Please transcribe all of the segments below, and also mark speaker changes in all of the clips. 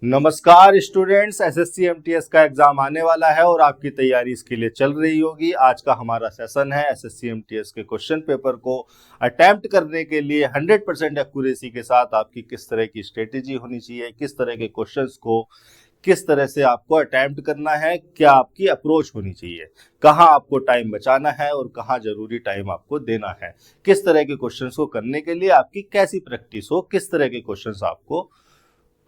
Speaker 1: नमस्कार students, SSC MTS का exam आने वाला है और आपकी तैयारी इसके लिए चल रही होगी। आज का हमारा सेशन है एसएससी एमटीएस के क्वेश्चन पेपर को अटेम्प्ट करने के लिए 100% एक्यूरेसी के साथ आपकी किस तरह की स्ट्रेटेजी होनी चाहिए, किस तरह के क्वेश्चंस को किस तरह से आपको अटेम्प्ट करना है, क्या आपकी अप्रोच होनी चाहिए, कहाँ आपको टाइम बचाना है और कहाँ जरूरी टाइम आपको देना है, किस तरह के क्वेश्चंस को करने के लिए आपकी कैसी प्रैक्टिस हो, किस तरह के क्वेश्चंस आपको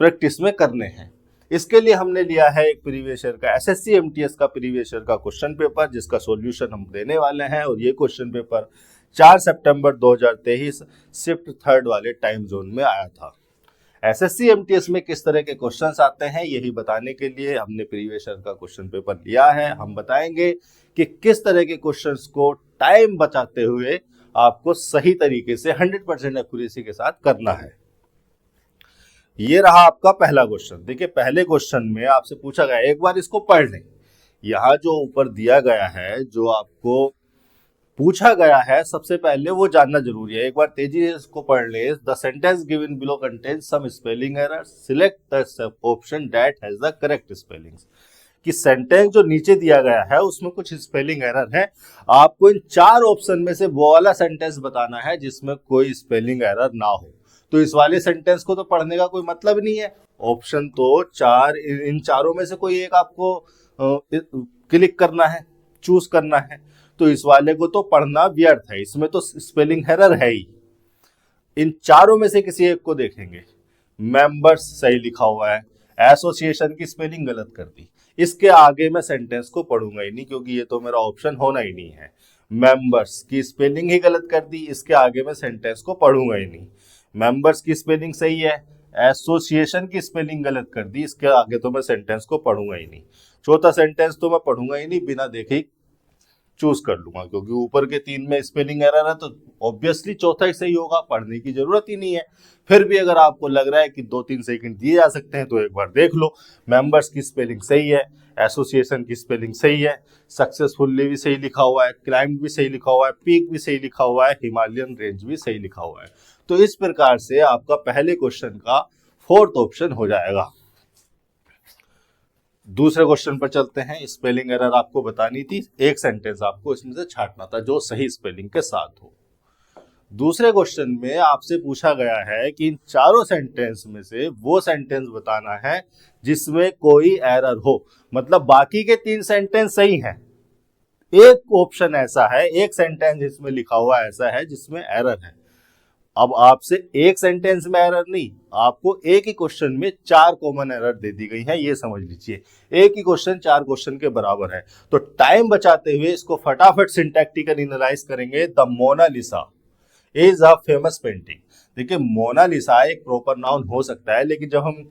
Speaker 1: प्रैक्टिस में करने हैं। इसके लिए हमने लिया है एक प्रीवियस ईयर का एसएससी एमटीएस का प्रीवियस ईयर का क्वेश्चन पेपर, जिसका सॉल्यूशन हम देने वाले हैं। और ये क्वेश्चन पेपर 4 सितंबर 2023 शिफ्ट थर्ड वाले टाइम जोन में आया था। एसएससी एमटीएस में किस तरह के क्वेश्चंस आते हैं यही बताने के लिए हमने प्रीवियस ईयर का क्वेश्चन पेपर लिया है। हम बताएंगे कि किस तरह के क्वेश्चंस को टाइम बचाते हुए आपको सही तरीके से 100% एक्यूरेसी के साथ करना है। ये रहा आपका पहला क्वेश्चन। देखिए, पहले क्वेश्चन में आपसे पूछा गया, एक बार इसको पढ़ लें। यहाँ जो ऊपर दिया गया है, जो आपको पूछा गया है, सबसे पहले वो जानना जरूरी है। एक बार तेजी से इसको पढ़ ले। The sentence given below contains some spelling error, select the option that has the correct spellings. कि सेंटेंस जो नीचे दिया गया है उसमें कुछ स्पेलिंग एरर है, आपको इन 4 ऑप्शन में से वो वाला सेंटेंस बताना है जिसमें कोई स्पेलिंग एरर ना हो। तो इस वाले सेंटेंस को तो पढ़ने का कोई मतलब नहीं है। ऑप्शन तो 4, इन चारों में से कोई एक आपको क्लिक करना है, चूज करना है। तो इस वाले को तो पढ़ना व्यर्थ है, इसमें तो स्पेलिंग एरर है ही। इन चारों में से किसी एक को देखेंगे। मेंबर्स सही लिखा हुआ है, एसोसिएशन की स्पेलिंग गलत कर दी। इसके आगे मैं सेंटेंस को पढ़ूंगा ही नहीं, क्योंकि ये तो मेरा ऑप्शन होना ही नहीं है। मेंबर्स की स्पेलिंग ही गलत कर दी, इसके आगे मैं सेंटेंस को पढ़ूंगा ही नहीं। मेंबर्स की स्पेलिंग सही है, एसोसिएशन की स्पेलिंग गलत कर दी, इसके आगे तो मैं सेंटेंस को पढ़ूंगा ही नहीं। चौथा सेंटेंस तो मैं पढ़ूंगा ही नहीं, बिना देखे ही चूज कर लूंगा, क्योंकि ऊपर के 3 में स्पेलिंग एरर है तो ऑब्वियसली चौथा ही सही होगा, पढ़ने की जरूरत ही नहीं है। फिर भी अगर आपको लग रहा है कि 2-3 सेकंड दिए जा सकते हैं तो एक बार देख लो। मेंबर्स की स्पेलिंग सही है, एसोसिएशन की स्पेलिंग सही है, सक्सेसफुली भी सही लिखा हुआ है, क्लाइंब भी सही लिखा हुआ है, पीक भी सही लिखा हुआ है, हिमालयन रेंज भी सही लिखा हुआ है। तो इस प्रकार से आपका पहले क्वेश्चन का 4th ऑप्शन हो जाएगा। दूसरे क्वेश्चन पर चलते हैं। स्पेलिंग एरर आपको बतानी थी, एक सेंटेंस आपको इसमें से छांटना था जो सही स्पेलिंग के साथ हो। दूसरे क्वेश्चन में आपसे पूछा गया है कि इन चारों सेंटेंस में से वो सेंटेंस बताना है जिसमें कोई एरर हो। मतलब बाकी के 3 सेंटेंस सही हैं, एक ऑप्शन ऐसा है, एक सेंटेंस इसमें लिखा हुआ ऐसा है जिसमें एरर है। अब आपसे एक सेंटेंस में एरर नहीं, आपको एक ही क्वेश्चन में 4 कॉमन एरर दे दी गई है, ये समझ लीजिए। एक ही क्वेश्चन 4 क्वेश्चन के बराबर है। तो टाइम बचाते हुए इसको फटाफट सिंटैक्टिकल एनालाइज करेंगे। The Mona Lisa is a famous painting. देखिए, मोनालिसा एक प्रॉपर नाउन हो सकता है, लेकिन जब हम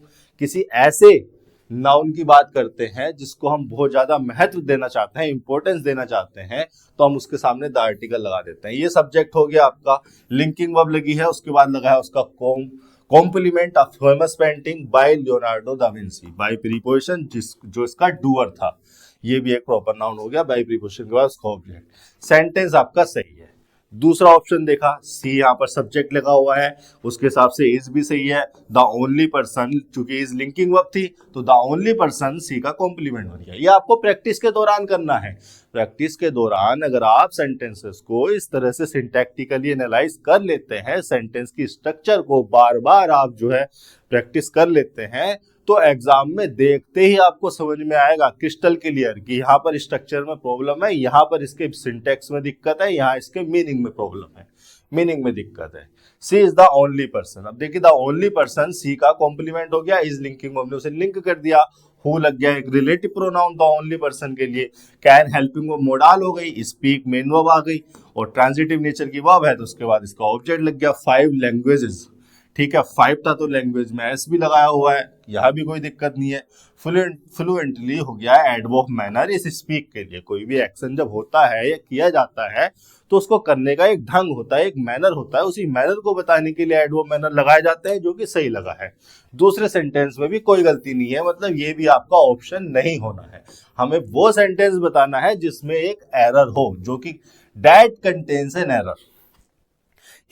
Speaker 1: किसी ऐसे नाउन की बात करते हैं जिसको हम बहुत ज्यादा महत्व देना चाहते हैं, इंपॉर्टेंस देना चाहते हैं, तो हम उसके सामने द आर्टिकल लगा देते हैं। ये सब्जेक्ट हो गया आपका, लिंकिंग वर्ब लगी है, उसके बाद लगा है उसका complement of famous painting by Leonardo da Vinci, by preposition जो इसका डूअर था। ये भी एक प्रॉपर नाउन हो गया, बाय प्रीपोजिशन के बाद उसका ऑब्जेक्ट। सेंटेंस आपका सही है। दूसरा ऑप्शन देखा, सी यहाँ पर सब्जेक्ट लगा हुआ है, उसके हिसाब से इज भी सही है। द ओनली पर्सन, चूंकि इज लिंकिंग वर्ब थी तो द ओनली पर्सन सी का कॉम्प्लीमेंट बन गया। ये आपको प्रैक्टिस के दौरान करना है। प्रैक्टिस के दौरान अगर आप सेंटेंसेस को इस तरह से सिंटैक्टिकली एनालाइज कर लेते हैं, सेंटेंस की स्ट्रक्चर को बार बार आप जो है प्रैक्टिस कर लेते हैं, तो एग्जाम में देखते ही आपको समझ में आएगा क्रिस्टल क्लियर कि यहाँ पर स्ट्रक्चर में प्रॉब्लम है, यहाँ पर इसके सिंटैक्स में दिक्कत है, यहाँ इसके मीनिंग में प्रॉब्लम है, मीनिंग में दिक्कत है। सी इज द ओनली पर्सन। अब देखिए, द ओनली पर्सन सी का कॉम्प्लीमेंट हो गया, इज लिंकिंग हमने उसे लिंक कर दिया, हु लग गया एक relative pronoun the only person के लिए, कैन हेल्पिंग वर्ब मोडाल हो गई, स्पीक मेन वर्ब आ गई, और ट्रांजिटिव नेचर की वर्ब है तो उसके बाद इसका ऑब्जेक्ट लग गया। 5 लैंग्वेजेस, ठीक है, 5 था तो लैंग्वेज में एस भी लगाया हुआ है, यहाँ भी कोई दिक्कत नहीं है। फ्लुएंटली हो गया एडवर्ब मैनर, इस स्पीक के लिए कोई भी एक्शन जब होता है या किया जाता है तो उसको करने का एक ढंग होता है, एक मैनर होता है, उसी मैनर को बताने के लिए एडवर्ब मैनर लगाए जाते हैं, जो कि सही लगा है। दूसरे सेंटेंस में भी कोई गलती नहीं है, मतलब ये भी आपका ऑप्शन नहीं होना है। हमें वो सेंटेंस बताना है जिसमें एक एरर हो, जो कि that contains an error.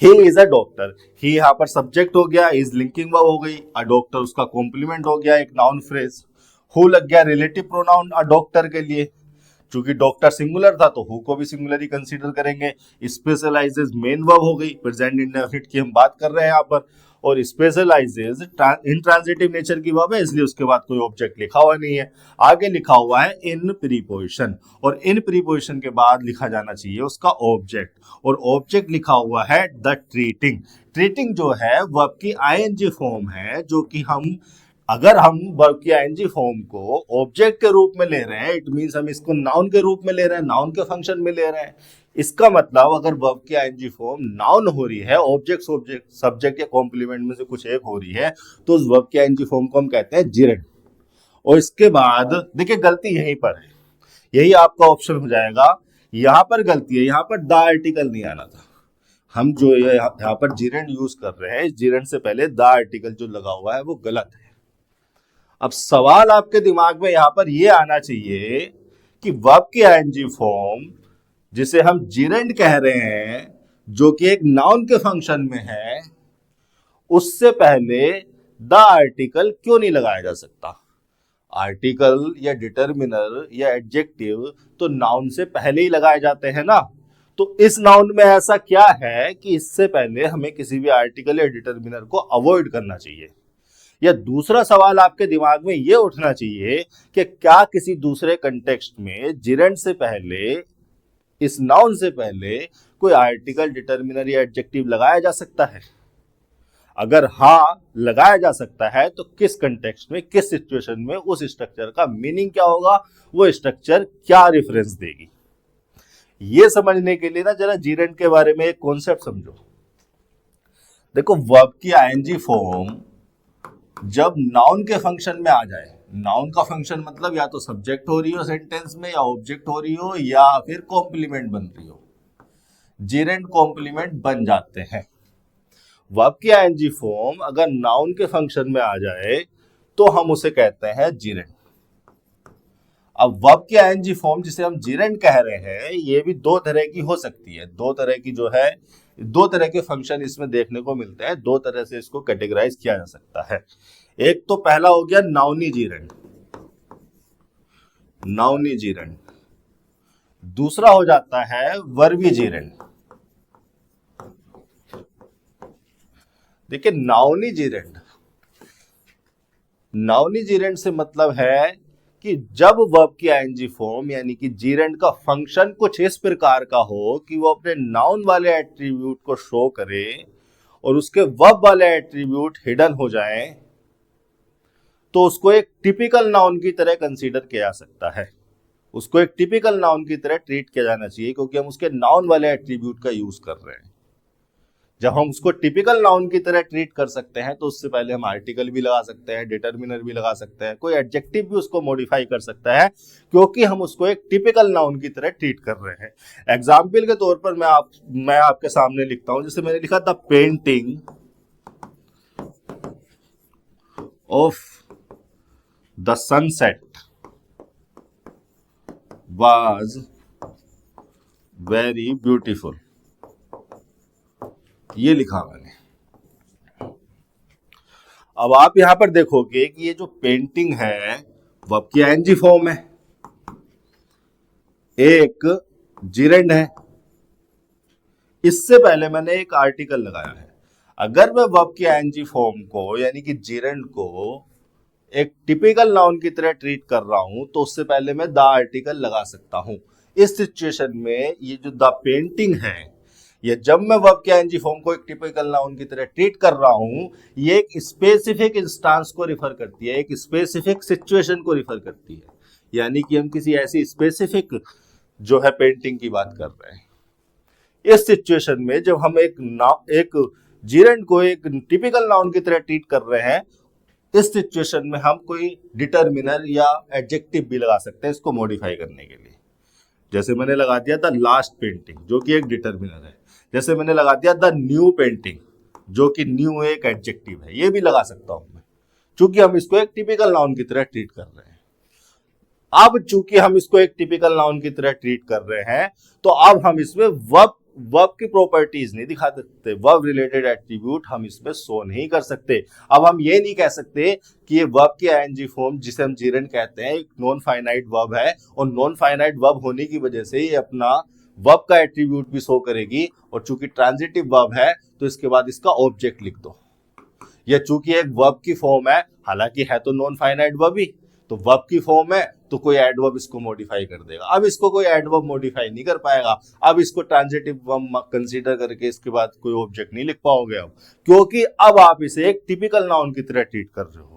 Speaker 1: He is a doctor, he यहाँ पर सब्जेक्ट हो गया, इज लिंकिंग वर्ब हो गई, अ डॉक्टर उसका कॉम्प्लीमेंट हो गया, एक नाउन फ्रेज। हु लग गया रिलेटिव प्रोनाउन अ डॉक्टर के लिए, चूंकि डॉक्टर सिंगुलर था तो हु को भी सिंगुलर ही कंसीडर करेंगे। स्पेशलाइजेज मेन वर्ब हो गई, प्रेजेंट इंडेफिनिट की हम बात कर रहे हैं यहाँ पर, और स्पेशलाइजेज इंट्रांजिटिव नेचर की वर्ब है, इसलिए उसके बाद कोई ऑब्जेक्ट लिखा हुआ नहीं है। आगे लिखा हुआ है इन प्रीपोजिशन, और इन प्रीपोजिशन के बाद लिखा जाना चाहिए उसका ऑब्जेक्ट, और ऑब्जेक्ट लिखा हुआ है द ट्रीटिंग। ट्रीटिंग जो है वर्ब की आईएनजी फॉर्म है, जो कि अगर हम वर्ब की आईएनजी फॉर्म को ऑब्जेक्ट के रूप में ले रहे हैं, इट मींस हम इसको नाउन के रूप में ले रहे हैं, नाउन के फंक्शन में ले रहे हैं। इसका मतलब अगर वर्ब की आईएनजी फॉर्म नाउन हो रही है, ऑब्जेक्ट सब्जेक्ट या कॉम्प्लीमेंट में से कुछ एक हो रही है, तो उस वर्ब की आईएनजी फॉर्म को हम कहते हैं जिरेंड। और इसके बाद देखिए गलती यहीं पर है, यही आपका ऑप्शन हो जाएगा। यहां पर गलती है, यहां पर द आर्टिकल नहीं आना था। हम जो यहाँ पर जिरेंड यूज कर रहे हैं, इस जिरेंड से पहले द आर्टिकल जो लगा हुआ है वो गलत है। अब सवाल आपके दिमाग में यहां पर यह आना चाहिए कि वर्ब की आईएनजी फॉर्म जिसे हम जिरेंड कह रहे हैं, जो कि एक नाउन के फंक्शन में है, उससे पहले द आर्टिकल क्यों नहीं लगाया जा सकता। आर्टिकल या डिटर्मिनर या एडजेक्टिव तो नाउन से पहले ही लगाए जाते हैं ना। तो इस नाउन में ऐसा क्या है कि इससे पहले हमें किसी भी आर्टिकल या डिटर्मिनर को अवॉइड करना चाहिए। या दूसरा सवाल आपके दिमाग में यह उठना चाहिए कि क्या किसी दूसरे कंटेक्स्ट में जिरेंड से पहले, इस नाउन से पहले कोई आर्टिकल, डिटर्मिनर या एडजेक्टिव लगाया जा सकता है। अगर हाँ लगाया जा सकता है तो किस कंटेक्स्ट में, किस सिचुएशन में उस स्ट्रक्चर का मीनिंग क्या होगा, वो स्ट्रक्चर क्या रेफरेंस देगी। ये समझने के लिए ना जरा जिरेंड के बारे में एक कॉन्सेप्ट समझो। देखो वर्ब की आईएनजी फॉर्म जब नाउन के फंक्शन में आ जाए, नाउन का फंक्शन मतलब या तो सब्जेक्ट हो रही हो सेंटेंस में, या ऑब्जेक्ट हो रही हो, या फिर कॉम्प्लीमेंट बन रही हो, जिरेंड कॉम्प्लीमेंट बन जाते हैं। वर्ब की आईएनजी फॉर्म अगर नाउन के फंक्शन में आ जाए तो हम उसे कहते हैं जिरेंड। अब वर्ब की आईएनजी फॉर्म जिसे हम जिरेंड कह रहे हैं, ये भी दो तरह की हो सकती है। दो तरह की जो है, दो तरह के फंक्शन इसमें देखने को मिलते हैं, दो तरह से इसको कैटेगराइज किया जा सकता है। एक तो पहला हो गया नाउनी जिरेंड, नाउनी जिरेंड। दूसरा हो जाता है वर्बी जिरेंड। देखिए नाउनी जिरेंड, नाउनी जिरेंड से मतलब है कि जब वर्ब की आईएनजी फॉर्म यानी कि जिरेंड का फंक्शन कुछ इस प्रकार का हो कि वो अपने नाउन वाले एट्रीब्यूट को शो करे और उसके वर्ब वाले एट्रीब्यूट हिडन हो जाएं, तो उसको एक टिपिकल नाउन की तरह कंसीडर किया जा सकता है। उसको एक टिपिकल नाउन की तरह ट्रीट किया जाना चाहिए, क्योंकि हम उसके नाउन वाले एट्रीब्यूट का यूज कर रहे हैं। जब हम उसको टिपिकल नाउन की तरह ट्रीट कर सकते हैं तो उससे पहले हम आर्टिकल भी लगा सकते हैं, डिटर्मिनर भी लगा सकते हैं, कोई एडजेक्टिव भी उसको मॉडिफाई कर सकता है, क्योंकि हम उसको एक टिपिकल नाउन की तरह ट्रीट कर रहे हैं। एग्जाम्पल के तौर पर मैं आपके सामने लिखता हूं, जैसे मैंने लिखा था painting of the sunset was very beautiful, ये लिखा मैंने। अब आप यहां पर देखोगे कि ये जो पेंटिंग है वर्ब की आईएनजी फॉर्म है, एक जिरेंड है, इससे पहले मैंने एक आर्टिकल लगाया है। अगर मैं वर्ब की आईएनजी फॉर्म को यानी कि जिरेंड को एक टिपिकल नाउन की तरह ट्रीट कर रहा हूं तो उससे पहले मैं द आर्टिकल लगा सकता हूं। इस सिचुएशन में ये जो द पेंटिंग है, ये जब मैं वर्ब के आईएनजी फॉर्म को एक टिपिकल नाउन की तरह ट्रीट कर रहा हूं, ये एक स्पेसिफिक इंस्टांस को रिफर करती है, एक स्पेसिफिक सिचुएशन को रिफर करती है। यानी कि हम किसी ऐसी स्पेसिफिक जो है पेंटिंग की बात कर रहे हैं। इस सिचुएशन में जब हम एक जिरेंड को एक टिपिकल नाउन की तरह ट्रीट कर रहे हैं, इस सिचुएशन में हम कोई डिटर्मिनर या एडजेक्टिव भी लगा सकते हैं इसको मॉडिफाई करने के लिए। जैसे मैंने लगा दिया द लास्ट पेंटिंग जो कि एक डिटर्मिनर है, जैसे मैंने लगा दिया द न्यू पेंटिंग जो कि न्यू एक एडजेक्टिव है, ये भी लगा सकता हूं मैं, चूंकि हम इसको एक टिपिकल नाउन की तरह ट्रीट कर रहे हैं। अब चूंकि हम इसको एक टिपिकल नाउन की तरह ट्रीट कर रहे हैं तो अब हम इसमें वर्ब वर्ब की प्रॉपर्टीज नहीं दिखा सकते, वर्ब रिलेटेड एट्रीब्यूट हम इसमें शो नहीं कर सकते। अब हम ये नहीं कह सकते कि ये वर्ब की आईएनजी फॉर्म जिसे हम जीरेंड कहते हैं एक नॉन फाइनाइट वर्ब है, और नॉन फाइनाइट वर्ब होने की वजह से ये अपना वर्ब का एट्रीब्यूट भी शो करेगी, और चूंकि ट्रांजिटिव वर्ब है तो इसके बाद इसका ऑब्जेक्ट लिख दो। यह चूंकि एक वर्ब की फॉर्म है, हालांकि है तो नॉन फाइनाइट वर्ब ही, तो वर्ब की फॉर्म है तो कोई एडवर्ब इसको मॉडिफाई कर देगा। अब इसको कोई एडवर्ब मॉडिफाई नहीं कर पाएगा, अब इसको ट्रांजिटिव वर्ब कंसीडर करके इसके बाद कोई ऑब्जेक्ट नहीं लिख पाओगे अब, क्योंकि अब आप इसे एक टिपिकल नाउन की तरह ट्रीट कर रहे हो।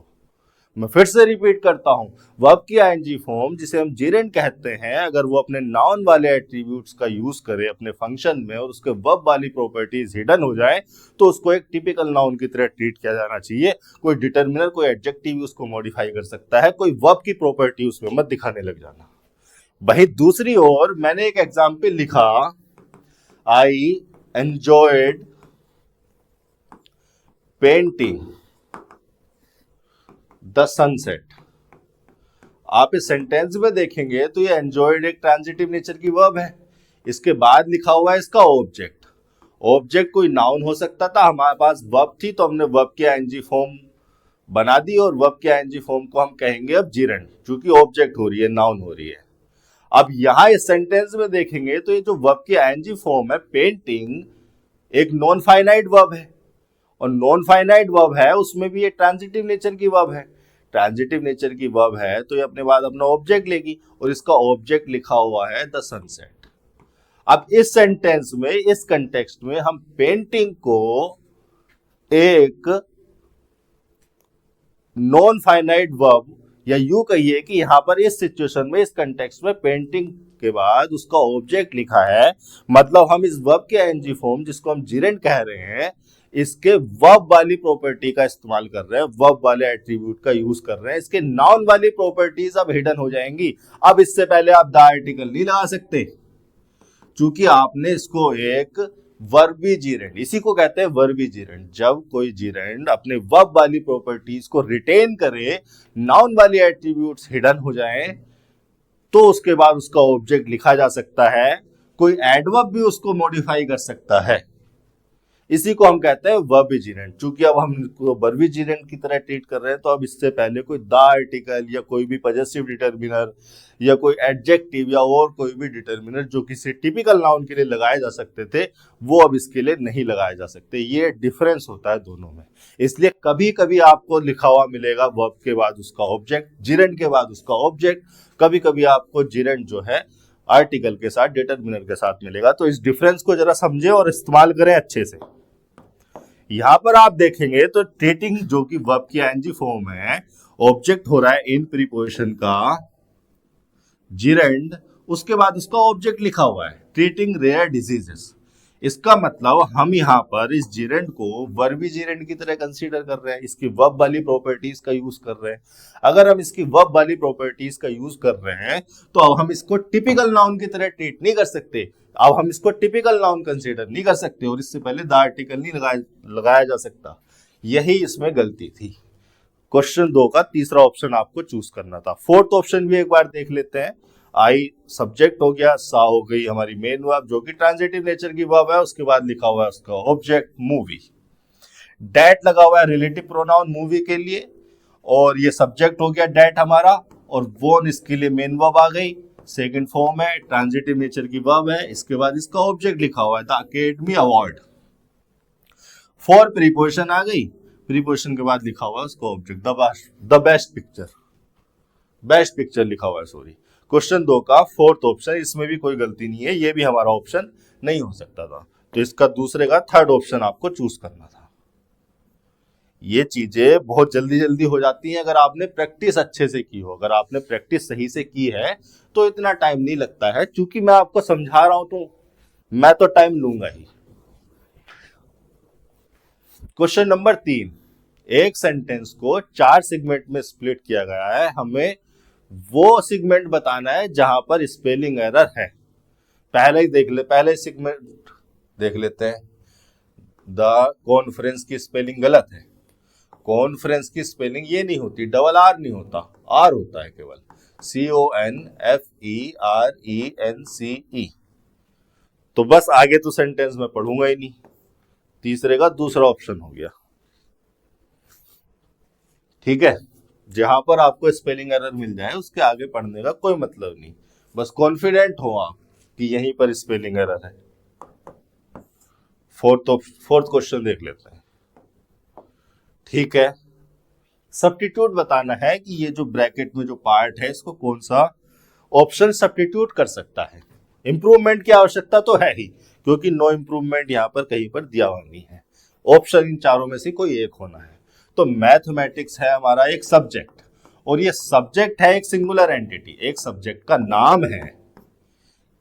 Speaker 1: मैं फिर से रिपीट करता हूं, वर्ब की आईएनजी फॉर्म जिसे हम जीरेंड कहते हैं, अगर वो अपने नाउन वाले एट्रीब्यूट्स का यूज करे अपने फंक्शन में और उसके वर्ब वाली प्रॉपर्टीज हिडन हो जाए तो उसको एक टिपिकल नाउन की तरह ट्रीट किया जाना चाहिए। कोई डिटरमिनर, कोई एडजेक्टिव उसको मॉडिफाई कर सकता है, कोई वर्ब की प्रॉपर्टी उसमें मत दिखाने लग जाना। वहीं दूसरी ओर मैंने एक एग्जाम्पल लिखा, I enjoyed painting the sunset. आप इस सेंटेंस में देखेंगे तो ये एंजॉयड एक ट्रांजिटिव नेचर की वर्ब है, इसके बाद लिखा हुआ है इसका ऑब्जेक्ट। ऑब्जेक्ट कोई नाउन हो सकता था, हमारे पास वर्ब थी तो हमने वर्ब की आईएनजी फॉर्म बना दी, और वर्ब की आईएनजी फॉर्म को हम कहेंगे अब जीरेंड, क्योंकि ऑब्जेक्ट हो रही है, नाउन हो रही है। अब यहां इस सेंटेंस में देखेंगे तो ये जो वर्ब की आईएनजी फॉर्म है पेंटिंग, एक नॉन फाइनाइट वर्ब है, और नॉन फाइनाइट वर्ब है उसमें भी ये ट्रांजिटिव नेचर की वर्ब है। ट्रांजिटिव नेचर की वर्ब है तो ये अपने बाद अपना ऑब्जेक्ट लेगी, और इसका ऑब्जेक्ट लिखा हुआ है द सनसेट। अब इस सेंटेंस में, इस कंटेक्स्ट में हम पेंटिंग को एक नॉन फाइनाइट वर्ब, या यूं कहिए कि यहां पर इस सिचुएशन में, इस कंटेक्स्ट में पेंटिंग के बाद उसका ऑब्जेक्ट लिखा है, मतलब हम इस वर्ब के आईएनजी फॉर्म जिसको हम जीरेंड कह रहे हैं, इसके वर्ब वाली प्रॉपर्टी का इस्तेमाल कर रहे हैं, वर्ब वाले एट्रीब्यूट का यूज कर रहे हैं, इसके नाउन वाली प्रॉपर्टीज अब हिडन हो जाएंगी। अब इससे पहले आप द आर्टिकल नहीं लगा सकते, क्योंकि आपने इसको एक वर्बी जीरेंड, इसी को कहते हैं वर्बी जीरेंड। जब कोई जीरेंड अपने वर्ब वाली प्रॉपर्टीज को रिटेन करे, नाउन वाली एट्रीब्यूट्स हिडन हो जाएं, तो उसके बाद उसका ऑब्जेक्ट लिखा जा सकता है, कोई एडवर्ब भी उसको मॉडिफाई कर सकता है। इसी को हम कहते हैं वर्बी जीरेंड। चूंकि अब हम वर्बी जीरेंड की तरह ट्रीट कर रहे हैं, तो अब इससे पहले कोई द आर्टिकल या कोई भी पजेसिव डिटरमिनर या कोई एडजेक्टिव या और कोई भी डिटरमिनर जो किसी टिपिकल नाउन के लिए लगाए जा सकते थे, वो अब इसके लिए नहीं लगाए जा सकते। ये डिफरेंस होता है दोनों में। इसलिए कभी कभी आपको लिखा हुआ मिलेगा वर्ब के बाद उसका ऑब्जेक्ट, जीरेंड के बाद उसका ऑब्जेक्ट, कभी कभी आपको जीरेंड जो है आर्टिकल के साथ, डिटरमिनर के साथ मिलेगा। तो इस डिफरेंस को जरा समझें और इस्तेमाल करें अच्छे से। यहां पर आप देखेंगे तो ट्रीटिंग जो कि वर्ब की आईएनजी फॉर्म है, ऑब्जेक्ट हो रहा है इन प्रीपोजिशन का जीरेंड, उसके बाद उसका ऑब्जेक्ट लिखा हुआ है ट्रीटिंग रेयर डिजीजेस। इसका मतलब हम यहाँ पर इस जीरेंड को वर्बी जीरेंड की तरह कंसीडर कर रहे हैं, इसकी वर्ब वाली प्रॉपर्टीज का यूज कर रहे हैं। अगर हम इसकी वर्ब वाली प्रॉपर्टीज का यूज कर रहे हैं तो अब हम इसको टिपिकल नाउन की तरह ट्रीट नहीं कर सकते, अब हम इसको टिपिकल नाउन कंसीडर नहीं कर सकते, और इससे पहले द आर्टिकल नहीं लगाया जा सकता। यही इसमें गलती थी। क्वेश्चन 2 का तीसरा ऑप्शन आपको चूज करना था। फोर्थ ऑप्शन भी एक बार देख लेते हैं। आई सब्जेक्ट हो गया, सा हो गई हमारी मेन वर्ब जो कि ट्रांजिटिव नेचर की वर्ब है, उसके बाद लिखा हुआ है उसका ऑब्जेक्ट मूवी। डेट लगा हुआ है रिलेटिव प्रोनाउन मूवी के लिए, और ये सब्जेक्ट हो गया डेट हमारा, और वोन इसके लिए मेन वर्ब आ गई, सेकंड फॉर्म है, ट्रांजिटिव नेचर की वर्ब है। इसके बाद इसका ऑब्जेक्ट लिखा हुआ है the academy award. For preposition आ गई, प्रीपोजिशन के बाद लिखा हुआ है उसका object the best picture, best picture लिखा हुआ है, सॉरी। क्वेश्चन 2 का फोर्थ ऑप्शन, इसमें भी कोई गलती नहीं है, ये भी हमारा ऑप्शन नहीं हो सकता था, तो इसका दूसरे का थर्ड ऑप्शन आपको चूज करना था। ये चीजें बहुत जल्दी जल्दी हो जाती हैं अगर आपने प्रैक्टिस अच्छे से की हो। अगर आपने प्रैक्टिस सही से की है तो इतना टाइम नहीं लगता है, क्योंकि मैं आपको समझा रहा हूं तो मैं तो टाइम लूंगा ही। क्वेश्चन नंबर 3, एक सेंटेंस को 4 सेगमेंट में स्प्लिट किया गया है, हमें वो सेगमेंट बताना है जहां पर स्पेलिंग एरर है। पहले सेगमेंट देख लेते हैं। द कॉन्फ्रेंस की स्पेलिंग गलत है, कॉन्फ्रेंस की स्पेलिंग ये नहीं होती, डबल आर नहीं होता, आर होता है केवल, CONFERENCE। तो बस आगे तो सेंटेंस में पढ़ूंगा ही नहीं। तीसरे का दूसरा ऑप्शन हो गया। ठीक है, जहां पर आपको स्पेलिंग एरर मिल जाए उसके आगे पढ़ने का कोई मतलब नहीं, बस कॉन्फिडेंट हो आप कि यहीं पर स्पेलिंग एरर है। फोर्थ क्वेश्चन देख लेते हैं। ठीक है, सब्स्टिट्यूट बताना है कि ये जो ब्रैकेट में जो पार्ट है इसको कौन सा ऑप्शन सब्स्टिट्यूट कर सकता है। इंप्रूवमेंट की आवश्यकता तो है ही, क्योंकि नो इंप्रूवमेंट यहां पर कहीं पर दिया हुआ नहीं है। ऑप्शन इन चारों में से कोई एक होना है। तो मैथमेटिक्स है हमारा एक सब्जेक्ट, और ये सब्जेक्ट है एक सिंगुलर एंटिटी, एक सब्जेक्ट का नाम है,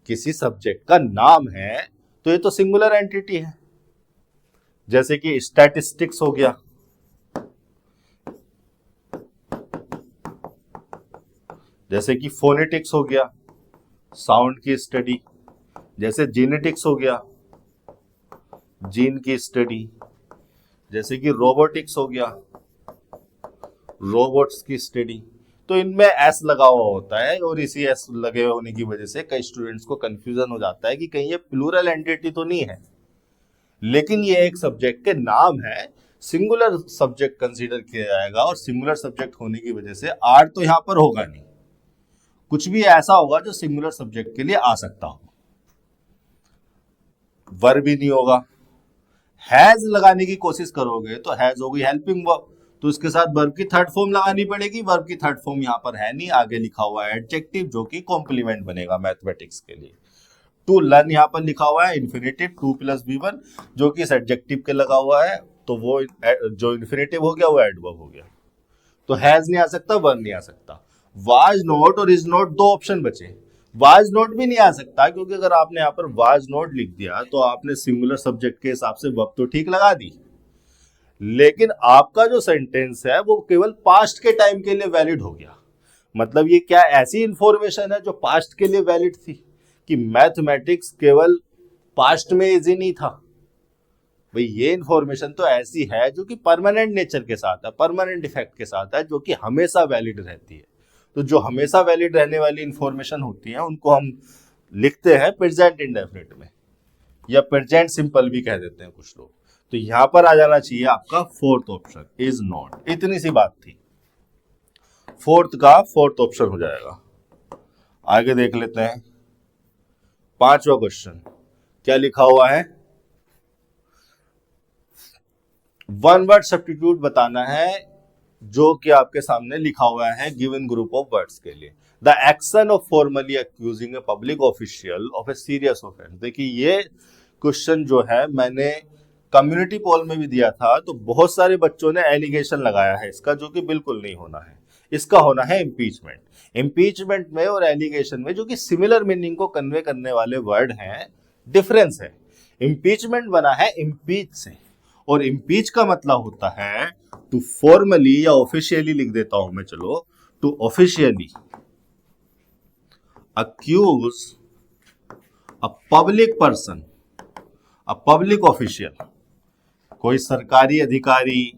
Speaker 1: किसी सब्जेक्ट का नाम है, तो ये तो सिंगुलर एंटिटी है। जैसे कि स्टैटिस्टिक्स हो गया, जैसे कि फोनेटिक्स हो गया, साउंड की स्टडी, जैसे जीनेटिक्स हो गया, जीन की स्टडी, जैसे कि रोबोटिक्स हो गया, रोबोट्स की स्टडी। तो इनमें एस लगा हुआ होता है, और इसी एस लगे होने की वजह से कई स्टूडेंट्स को कंफ्यूजन हो जाता है कि कहीं ये प्लूरल एंटिटी तो नहीं है, लेकिन ये एक सब्जेक्ट के नाम है, सिंगुलर सब्जेक्ट कंसीडर किया जाएगा, और सिंगुलर सब्जेक्ट होने की वजह से आर तो यहां पर होगा नहीं, कुछ भी ऐसा होगा जो सिंगुलर सब्जेक्ट के लिए आ सकता हो। वर्ब भी नहीं होगा। हैज लगाने की कोशिश करोगे तो हैज होगी हेल्पिंग वर्ब, तो इसके साथ वर्ब की थर्ड फॉर्म लगानी पड़ेगी। वर्ब की थर्ड फॉर्म यहां पर है नहीं, आगे लिखा हुआ है एडजेक्टिव, जो कि कॉम्प्लीमेंट बनेगा मैथमेटिक्स के लिए। टू लर्न यहां पर लिखा हुआ है इन्फिनेटिव, 2 + V1, जो कि इस एडजेक्टिव के लगा हुआ है, तो वो जो इन्फिनेटिव हो गया वो एडवर्ब हो गया। तो हैज नहीं आ सकता, वर्ब नहीं आ सकता। वाज नॉट और इज नॉट दो ऑप्शन बचे। वाज नॉट भी नहीं आ सकता, क्योंकि अगर आपने यहाँ पर वाज नॉट लिख दिया तो आपने सिंगुलर सब्जेक्ट के हिसाब से वर्ब तो ठीक लगा दी, लेकिन आपका जो सेंटेंस है वो केवल पास्ट के टाइम के लिए वैलिड हो गया। मतलब ये क्या ऐसी इंफॉर्मेशन है जो पास्ट के लिए वैलिड थी कि मैथमेटिक्स केवल पास्ट में इजी नहीं था? भाई ये इंफॉर्मेशन तो ऐसी है जो कि परमानेंट नेचर के साथ है, परमानेंट इफेक्ट के साथ है, जो कि हमेशा वैलिड रहती है। तो जो हमेशा वैलिड रहने वाली इंफॉर्मेशन होती है उनको हम लिखते हैं प्रेजेंट इंडेफिनिट में, या प्रेजेंट सिंपल भी कह देते हैं कुछ लोग। तो यहां पर आ जाना चाहिए आपका फोर्थ ऑप्शन, इज नॉट। इतनी सी बात थी, फोर्थ का फोर्थ ऑप्शन हो जाएगा। आगे देख लेते हैं पांचवा क्वेश्चन, क्या लिखा हुआ है। वन वर्ड सब्स्टिट्यूट बताना है, जो कि आपके सामने लिखा हुआ है गिवन ग्रुप ऑफ वर्ड्स के लिए। The action of formally accusing a public official of a serious offence. देखिए ये क्वेश्चन जो है मैंने कम्युनिटी पोल में भी दिया था, तो बहुत सारे बच्चों ने एलिगेशन लगाया है इसका, जो कि बिल्कुल नहीं होना है। इसका होना है इम्पीचमेंट। इम्पीचमेंट में और एलिगेशन में, जो कि सिमिलर मीनिंग को कन्वे करने वाले वर्ड हैं, डिफरेंस है। इम्पीचमेंट बना है इम्पीच से, और इम्पीच का मतलब होता है टू फॉर्मली या ऑफिशियली, लिख देता हूं मैं, चलो, to officially accuse a public person, a public official, कोई सरकारी अधिकारी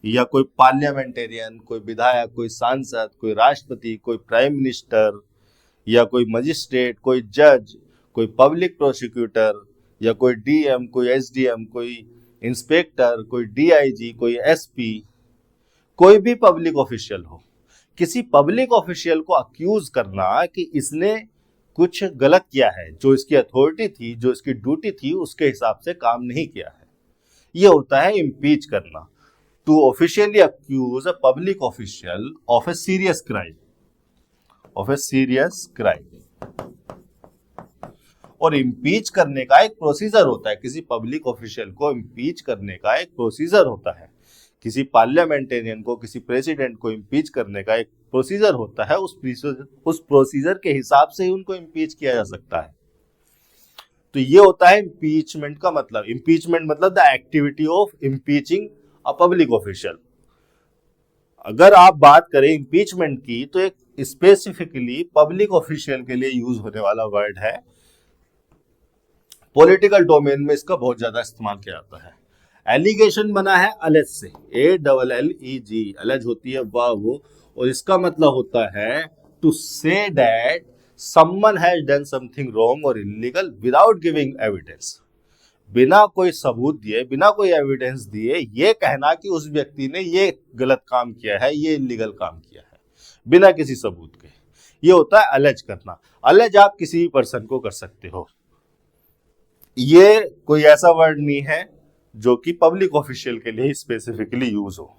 Speaker 1: या कोई पार्लियामेंटेरियन, कोई विधायक, कोई सांसद, कोई राष्ट्रपति, कोई प्राइम मिनिस्टर, या कोई मजिस्ट्रेट, कोई जज, कोई पब्लिक प्रोसिक्यूटर, या कोई डीएम, कोई एसडीएम, कोई इंस्पेक्टर, कोई डीआईजी, कोई एसपी, कोई भी पब्लिक ऑफिशियल हो। किसी पब्लिक ऑफिशियल को अक्यूज करना कि इसने कुछ गलत किया है, जो इसकी अथॉरिटी थी, जो इसकी ड्यूटी थी, उसके हिसाब से काम नहीं किया है, यह होता है इम्पीच करना। To officially accuse a public official of a serious crime, of a serious crime. और इम्पीच करने का एक प्रोसीजर होता है, किसी पब्लिक ऑफिशियल को इम्पीच करने का एक प्रोसीजर होता है, किसी पार्लियामेंटेरियन को, किसी प्रेसिडेंट को इम्पीच करने का एक प्रोसीजर होता है। उस प्रोसीजर के हिसाब से ही उनको इम्पीच किया जा सकता है। तो ये होता है इम्पीचमेंट का मतलब। इम्पीचमेंट मतलब the activity of impeaching a public official. अगर आप बात करें इम्पीचमेंट की, तो एक स्पेसिफिकली पब्लिक ऑफिशियल के लिए यूज होने वाला वर्ड है। पॉलिटिकल डोमेन में इसका बहुत ज्यादा इस्तेमाल किया जाता है। एलिगेशन बना है अलेज से, ALLEG, अलेज होती है वाह वो, और इसका मतलब होता है to say that Someone has done something wrong or illegal without giving evidence. बिना कोई सबूत दिए, बिना कोई एविडेंस दिए ये कहना कि उस व्यक्ति ने ये गलत काम किया है, ये इलीगल काम किया है, बिना किसी सबूत के, ये होता है अलेज करना। अलेज आप किसी भी पर्सन को कर सकते हो। ये कोई ऐसा वर्ड नहीं है जो कि पब्लिक ऑफिशियल के लिए स्पेसिफिकली यूज हो।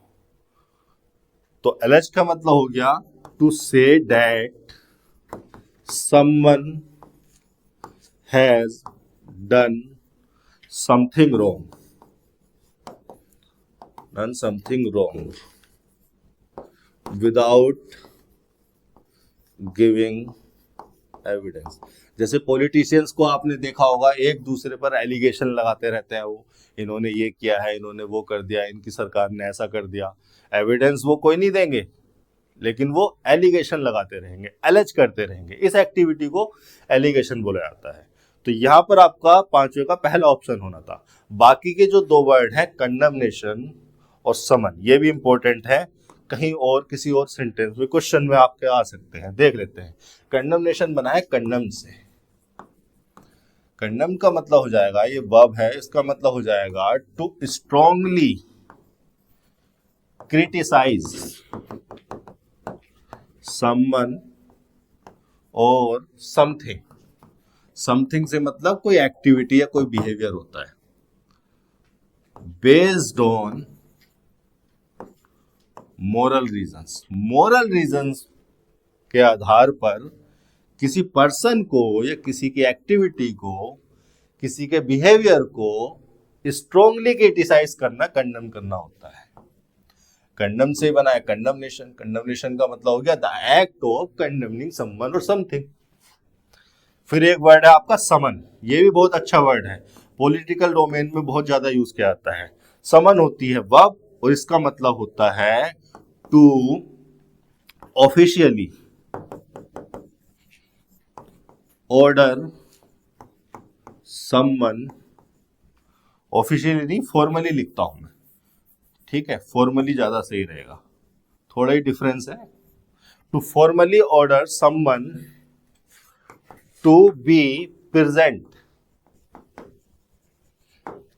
Speaker 1: तो अलेज का मतलब हो गया to say that someone has done something wrong, done something wrong without giving evidence। जैसे पॉलिटिशियंस को आपने देखा होगा, एक दूसरे पर एलिगेशन लगाते रहते हैं, वो इन्होंने ये किया है, इन्होंने वो कर दिया, इनकी सरकार ने ऐसा कर दिया। एविडेंस वो कोई नहीं देंगे, लेकिन वो एलिगेशन लगाते रहेंगे, एलेज करते रहेंगे। इस एक्टिविटी को एलिगेशन बोला जाता है। तो यहां पर आपका पांचवे का पहला ऑप्शन होना था। बाकी के जो दो वर्ड हैं, कंडमनेशन और समन, ये भी इंपॉर्टेंट है, कहीं और किसी और सेंटेंस में क्वेश्चन में आपके आ सकते हैं। देख लेते हैं। कंडमनेशन बना है कंडम से। कंडम का मतलब हो जाएगा, ये वर्ब है, इसका मतलब हो जाएगा टू स्ट्रांगली क्रिटिसाइज समवन और समथिंग। समथिंग से मतलब कोई एक्टिविटी या कोई बिहेवियर होता है। Based on moral reasons, moral reasons के आधार पर किसी पर्सन को या किसी की एक्टिविटी को, किसी के बिहेवियर को स्ट्रांगली क्रिटिसाइज करना, कंडम करना होता है। कंडम से बना है कंडमनेशन। कंडमनेशन का मतलब हो गया द एक्ट ऑफ कंडमनिंग समवन और समथिंग। फिर एक वर्ड है आपका समन। ये भी बहुत अच्छा वर्ड है, पॉलिटिकल डोमेन में बहुत ज्यादा यूज किया जाता है। समन होती है वर्ब और इसका मतलब होता है to officially order someone. Officially नहीं, फॉर्मली लिखता हूं मैं, ठीक है, फॉर्मली ज्यादा सही रहेगा, थोड़ा ही डिफरेंस है। To formally order someone to be present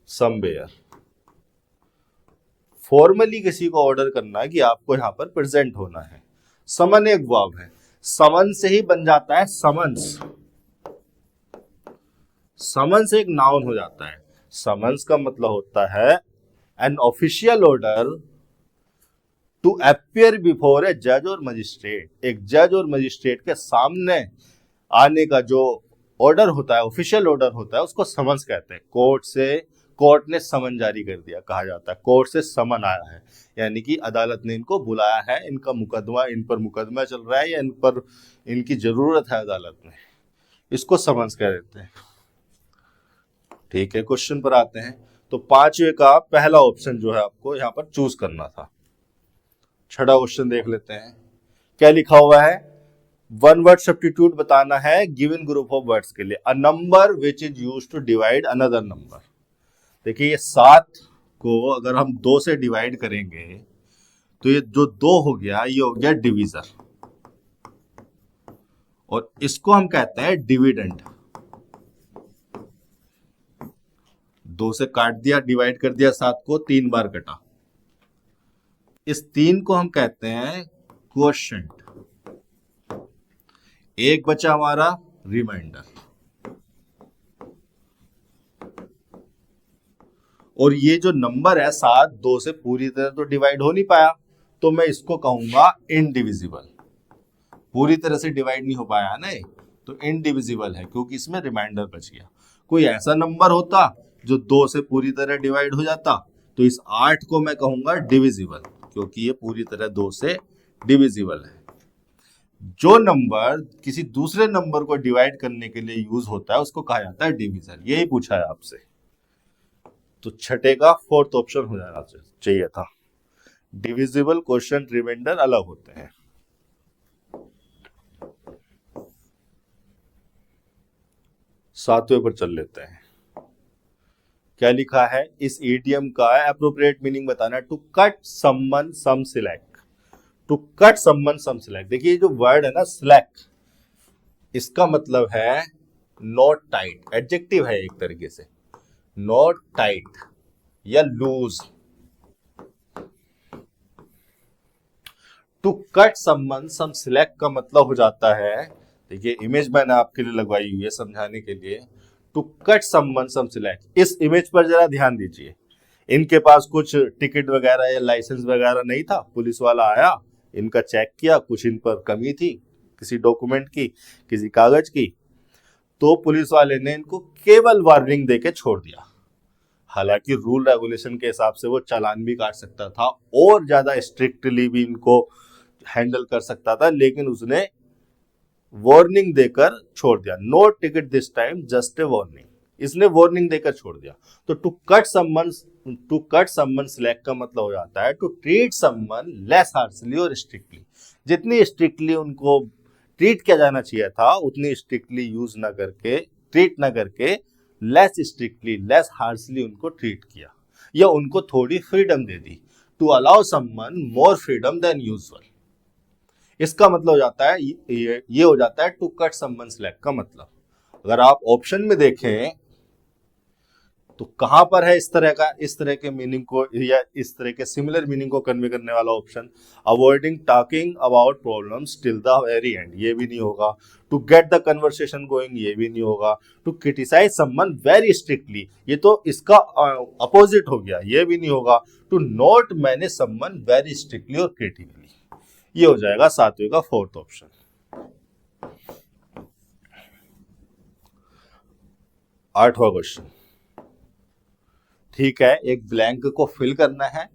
Speaker 1: somewhere. Formally किसी को ऑर्डर करना है कि आपको यहां पर प्रेजेंट होना है। समन एक वर्ब है, समन से ही बन जाता है समन्स। समन्स एक नाउन हो जाता है। समन्स का मतलब होता है an official order to appear before a जज और मजिस्ट्रेट। एक जज और मजिस्ट्रेट के सामने आने का जो ऑर्डर होता है, ऑफिशियल ऑर्डर होता है, उसको समन्स कहते हैं। कोर्ट ने समन जारी कर दिया, कहा जाता है कोर्ट से समन आया है, यानी कि अदालत ने इनको बुलाया है, इनका मुकदमा, इन पर मुकदमा चल रहा है या इन पर इनकी जरूरत है अदालत में, इसको समन्स कह देते हैं। ठीक है, क्वेश्चन पर आते हैं। तो पांचवे का पहला ऑप्शन जो है आपको यहां पर चूज करना था। छठा क्वेश्चन देख लेते हैं, क्या लिखा हुआ है। वन वर्ड सब्स्टिट्यूट बताना है गिवन ग्रुप ऑफ वर्ड्स के लिए। A number which is used to divide another number. देखिए, ये 7 को अगर हम 2 से डिवाइड करेंगे तो ये जो 2 हो गया, ये हो गया डिवीजर, और इसको हम कहते हैं डिविडेंड। 2 से काट दिया, डिवाइड कर दिया 7 को, 3 बार कटा, इस 3 को हम कहते हैं क्वोशंट। एक बचा हमारा रिमाइंडर, और ये जो नंबर है 7, 2 से पूरी तरह तो डिवाइड हो नहीं पाया, तो मैं इसको कहूंगा इनडिविजिबल। पूरी तरह से डिवाइड नहीं हो पाया ना, तो इनडिविजिबल है, क्योंकि इसमें रिमाइंडर बच गया। कोई ऐसा नंबर होता जो 2 से पूरी तरह डिवाइड हो जाता, तो इस 8 को मैं कहूंगा डिविजिबल, क्योंकि ये पूरी तरह 2 से डिविजिबल है। जो नंबर किसी दूसरे नंबर को डिवाइड करने के लिए यूज होता है, उसको कहा जाता है डिवीजर। यही पूछा है आपसे, तो छठे का 4th ऑप्शन हो जाना चाहिए था। डिविजिबल, क्वोशंट, रिमाइंडर अलग होते हैं। सातवें पर चल लेते हैं, क्या लिखा है। इस ईडियम का एप्रोप्रिएट मीनिंग बताना, to cut someone some slack. To cut someone some slack. देखिए, जो वर्ड है ना स्लैक, इसका मतलब है नॉट टाइट, एडजेक्टिव है एक तरीके से, नॉट टाइट या loose. To cut someone some slack का मतलब हो जाता है, देखिए इमेज मैंने आपके लिए लगवाई हुई है समझाने के लिए। To cut someone some slack, इस इमेज पर जरा ध्यान दीजिए। इनके पास कुछ टिकट वगैरह या लाइसेंस वगैरह नहीं था, पुलिस वाला आया, इनका चेक किया, कुछ इन पर कमी थी किसी डॉक्यूमेंट की, किसी कागज की, तो पुलिस वाले ने इनको केवल वार्निंग देके छोड़ दिया। हालांकि रूल रेगुलेशन के हिसाब से वो चालान भी काट सकता था और ज्यादा स्ट्रिक्टली भी इनको हैंडल कर सकता था, लेकिन उसने वार्निंग देकर छोड़ दिया। No ticket this time, just a warning, इसने वार्निंग देकर छोड़ दिया। तो टू कट समवन सिलेक्ट का मतलब हो जाता है to treat someone less harshly और स्ट्रिक्टली। जितनी स्ट्रिक्टली उनको ट्रीट किया जाना चाहिए था उतनी स्ट्रिक्टली यूज ना करके, ट्रीट ना करके, लेस स्ट्रिक्टली लेस हार्शली उनको ट्रीट किया, या उनको थोड़ी फ्रीडम दे दी। To allow someone more freedom than usual, इसका मतलब हो जाता है, ये हो जाता है टू कट समवन सिलेक्ट का मतलब। अगर आप ऑप्शन में देखें तो कहां पर है इस तरह के मीनिंग को या इस तरह के सिमिलर मीनिंग को कन्वे करने वाला option? Avoiding talking about problems till the very end, ये भी नहीं होगा। To get the conversation going, ये भी नहीं होगा। To criticise someone very strictly, ये तो इसका अपोजिट हो गया, ये भी नहीं होगा। To not manage someone very strictly और क्रिटिकली, ये हो जाएगा सातवें का फोर्थ ऑप्शन। आठवां क्वेश्चन, ठीक है, एक ब्लैंक को फिल करना है।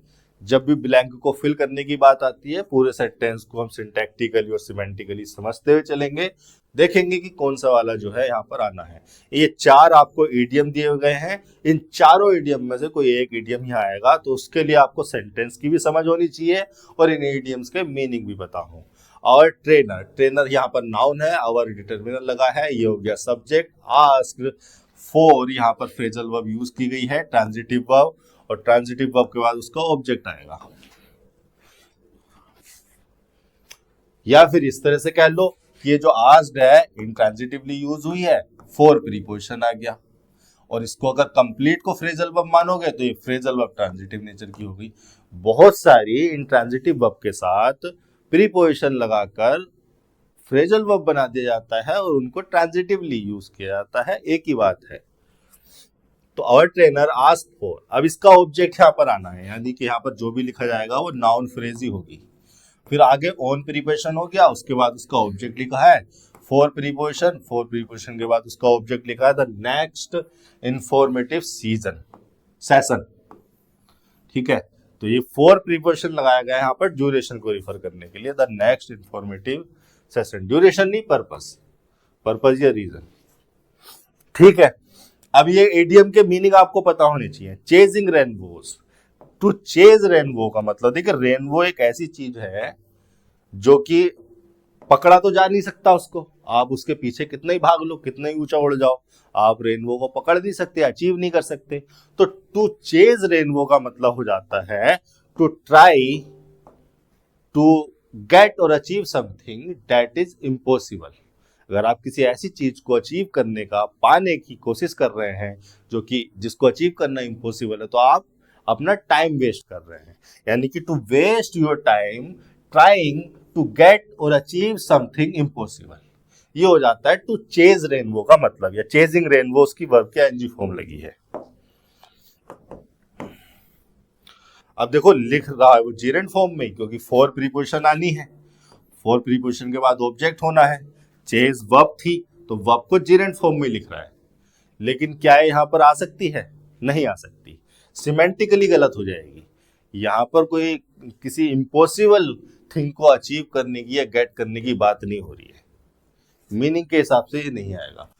Speaker 1: जब भी ब्लैंक को फिल करने की बात आती है पूरे सेंटेंस को हम सिंटैक्टिकली और सिमेंटिकली समझते हुए चलेंगे, देखेंगे कि कौन सा वाला जो है यहाँ पर आना है। ये चार आपको ईडियम दिए गए हैं, इन चारों ईडियम में से कोई एक ईडियम यहाँ आएगा, तो उसके लिए आपको सेंटेंस की भी समझ होनी चाहिए और इन ईडियम्स के मीनिंग भी पता हो। और ट्रेनर, ट्रेनर यहाँ पर नाउन है, आवर डिटरमिनर लगा है, ये हो गया सब्जेक्ट। आस्क्ड फॉर, यहाँ पर फ्रेजल वर्ब यूज की गई है, ट्रांजिटिव वर्ब, और ट्रांजिटिव वर्ब के बाद उसका ऑब्जेक्ट आएगा। या फिर इस तरह से कह लो कि ये जो आस्क्ड है इंट्रांजिटिवली यूज हुई है, फॉर प्रीपोजिशन आ गया, और इसको अगर कंप्लीट को फ्रेजल वर्ब मानोगे तो ये फ्रेजल वर्ब ट्रांजिटिव नेचर की होगी। बहुत सारी इंट्रांजिटिव वर्ब के साथ प्रीपोजिशन लगाकर फ्रेजल वर्ब बना दिया जाता है और उनको ट्रांजिटिवली यूज किया जाता है, एक ही बात है। तो आवर ट्रेनर आस्क फॉर, अब इसका ऑब्जेक्ट यहाँ पर आना है, यानी कि यहाँ पर जो भी लिखा जाएगा वो नाउन फ्रेज ही होगी। फिर आगे ऑन प्रीपोजिशन हो गया, उसके बाद उसका ऑब्जेक्ट लिखा है फॉर प्रीपोजिशन, फॉर प्रीपोजिशन के बाद उसका ऑब्जेक्ट लिखा है द नेक्स्ट इंफॉर्मेटिव सेशन, ठीक है। तो ये फॉर प्रीपोजिशन लगाया गया है यहाँ पर ड्यूरेशन को रिफर करने के लिए, the next informative session, duration नहीं पर्पस, पर्पस या रीजन, ठीक है। अब ये एडीएम के मीनिंग आपको पता होनी चाहिए। Chasing rainbows, to chase rainbow का मतलब, देखिए रेनबो एक ऐसी चीज है जो कि पकड़ा तो जा नहीं सकता उसको, आप उसके पीछे कितना ही भाग लो, कितना ही ऊंचा उड़ जाओ, आप रेनबो को पकड़ नहीं सकते, अचीव नहीं कर सकते। तो टू चेज रेनबो का मतलब हो जाता है टू ट्राई टू गेट और achieve something that is impossible. अगर आप किसी ऐसी चीज को अचीव करने का, पाने की कोशिश कर रहे हैं जो कि जिसको अचीव करना इम्पॉसिबल है, तो आप अपना टाइम वेस्ट कर रहे हैं। यानी कि to waste your time trying to get और अचीव समथिंग इम्पॉसिबल, ये हो जाता है टू चेज रेनबो का मतलब, या चेजिंग रेनबो उसकी वर्ब के एनजी फॉर्म लगी है। अब देखो लिख रहा है वो जीरेंट फॉर्म में, क्योंकि फॉर प्रीपोजिशन आनी है, फॉर प्रीपोजिशन के बाद ऑब्जेक्ट होना है, चेज वर्ब थी तो वर्ब को जीरेंट फॉर्म में लिख रहा है। लेकिन क्या है यहाँ पर आ सकती है? नहीं आ सकती, सिमेंटिकली गलत हो जाएगी। यहाँ पर कोई किसी इम्पॉसिबल थिंग को अचीव करने की या गेट करने की बात नहीं हो रही है, मीनिंग के हिसाब से ये नहीं आएगा।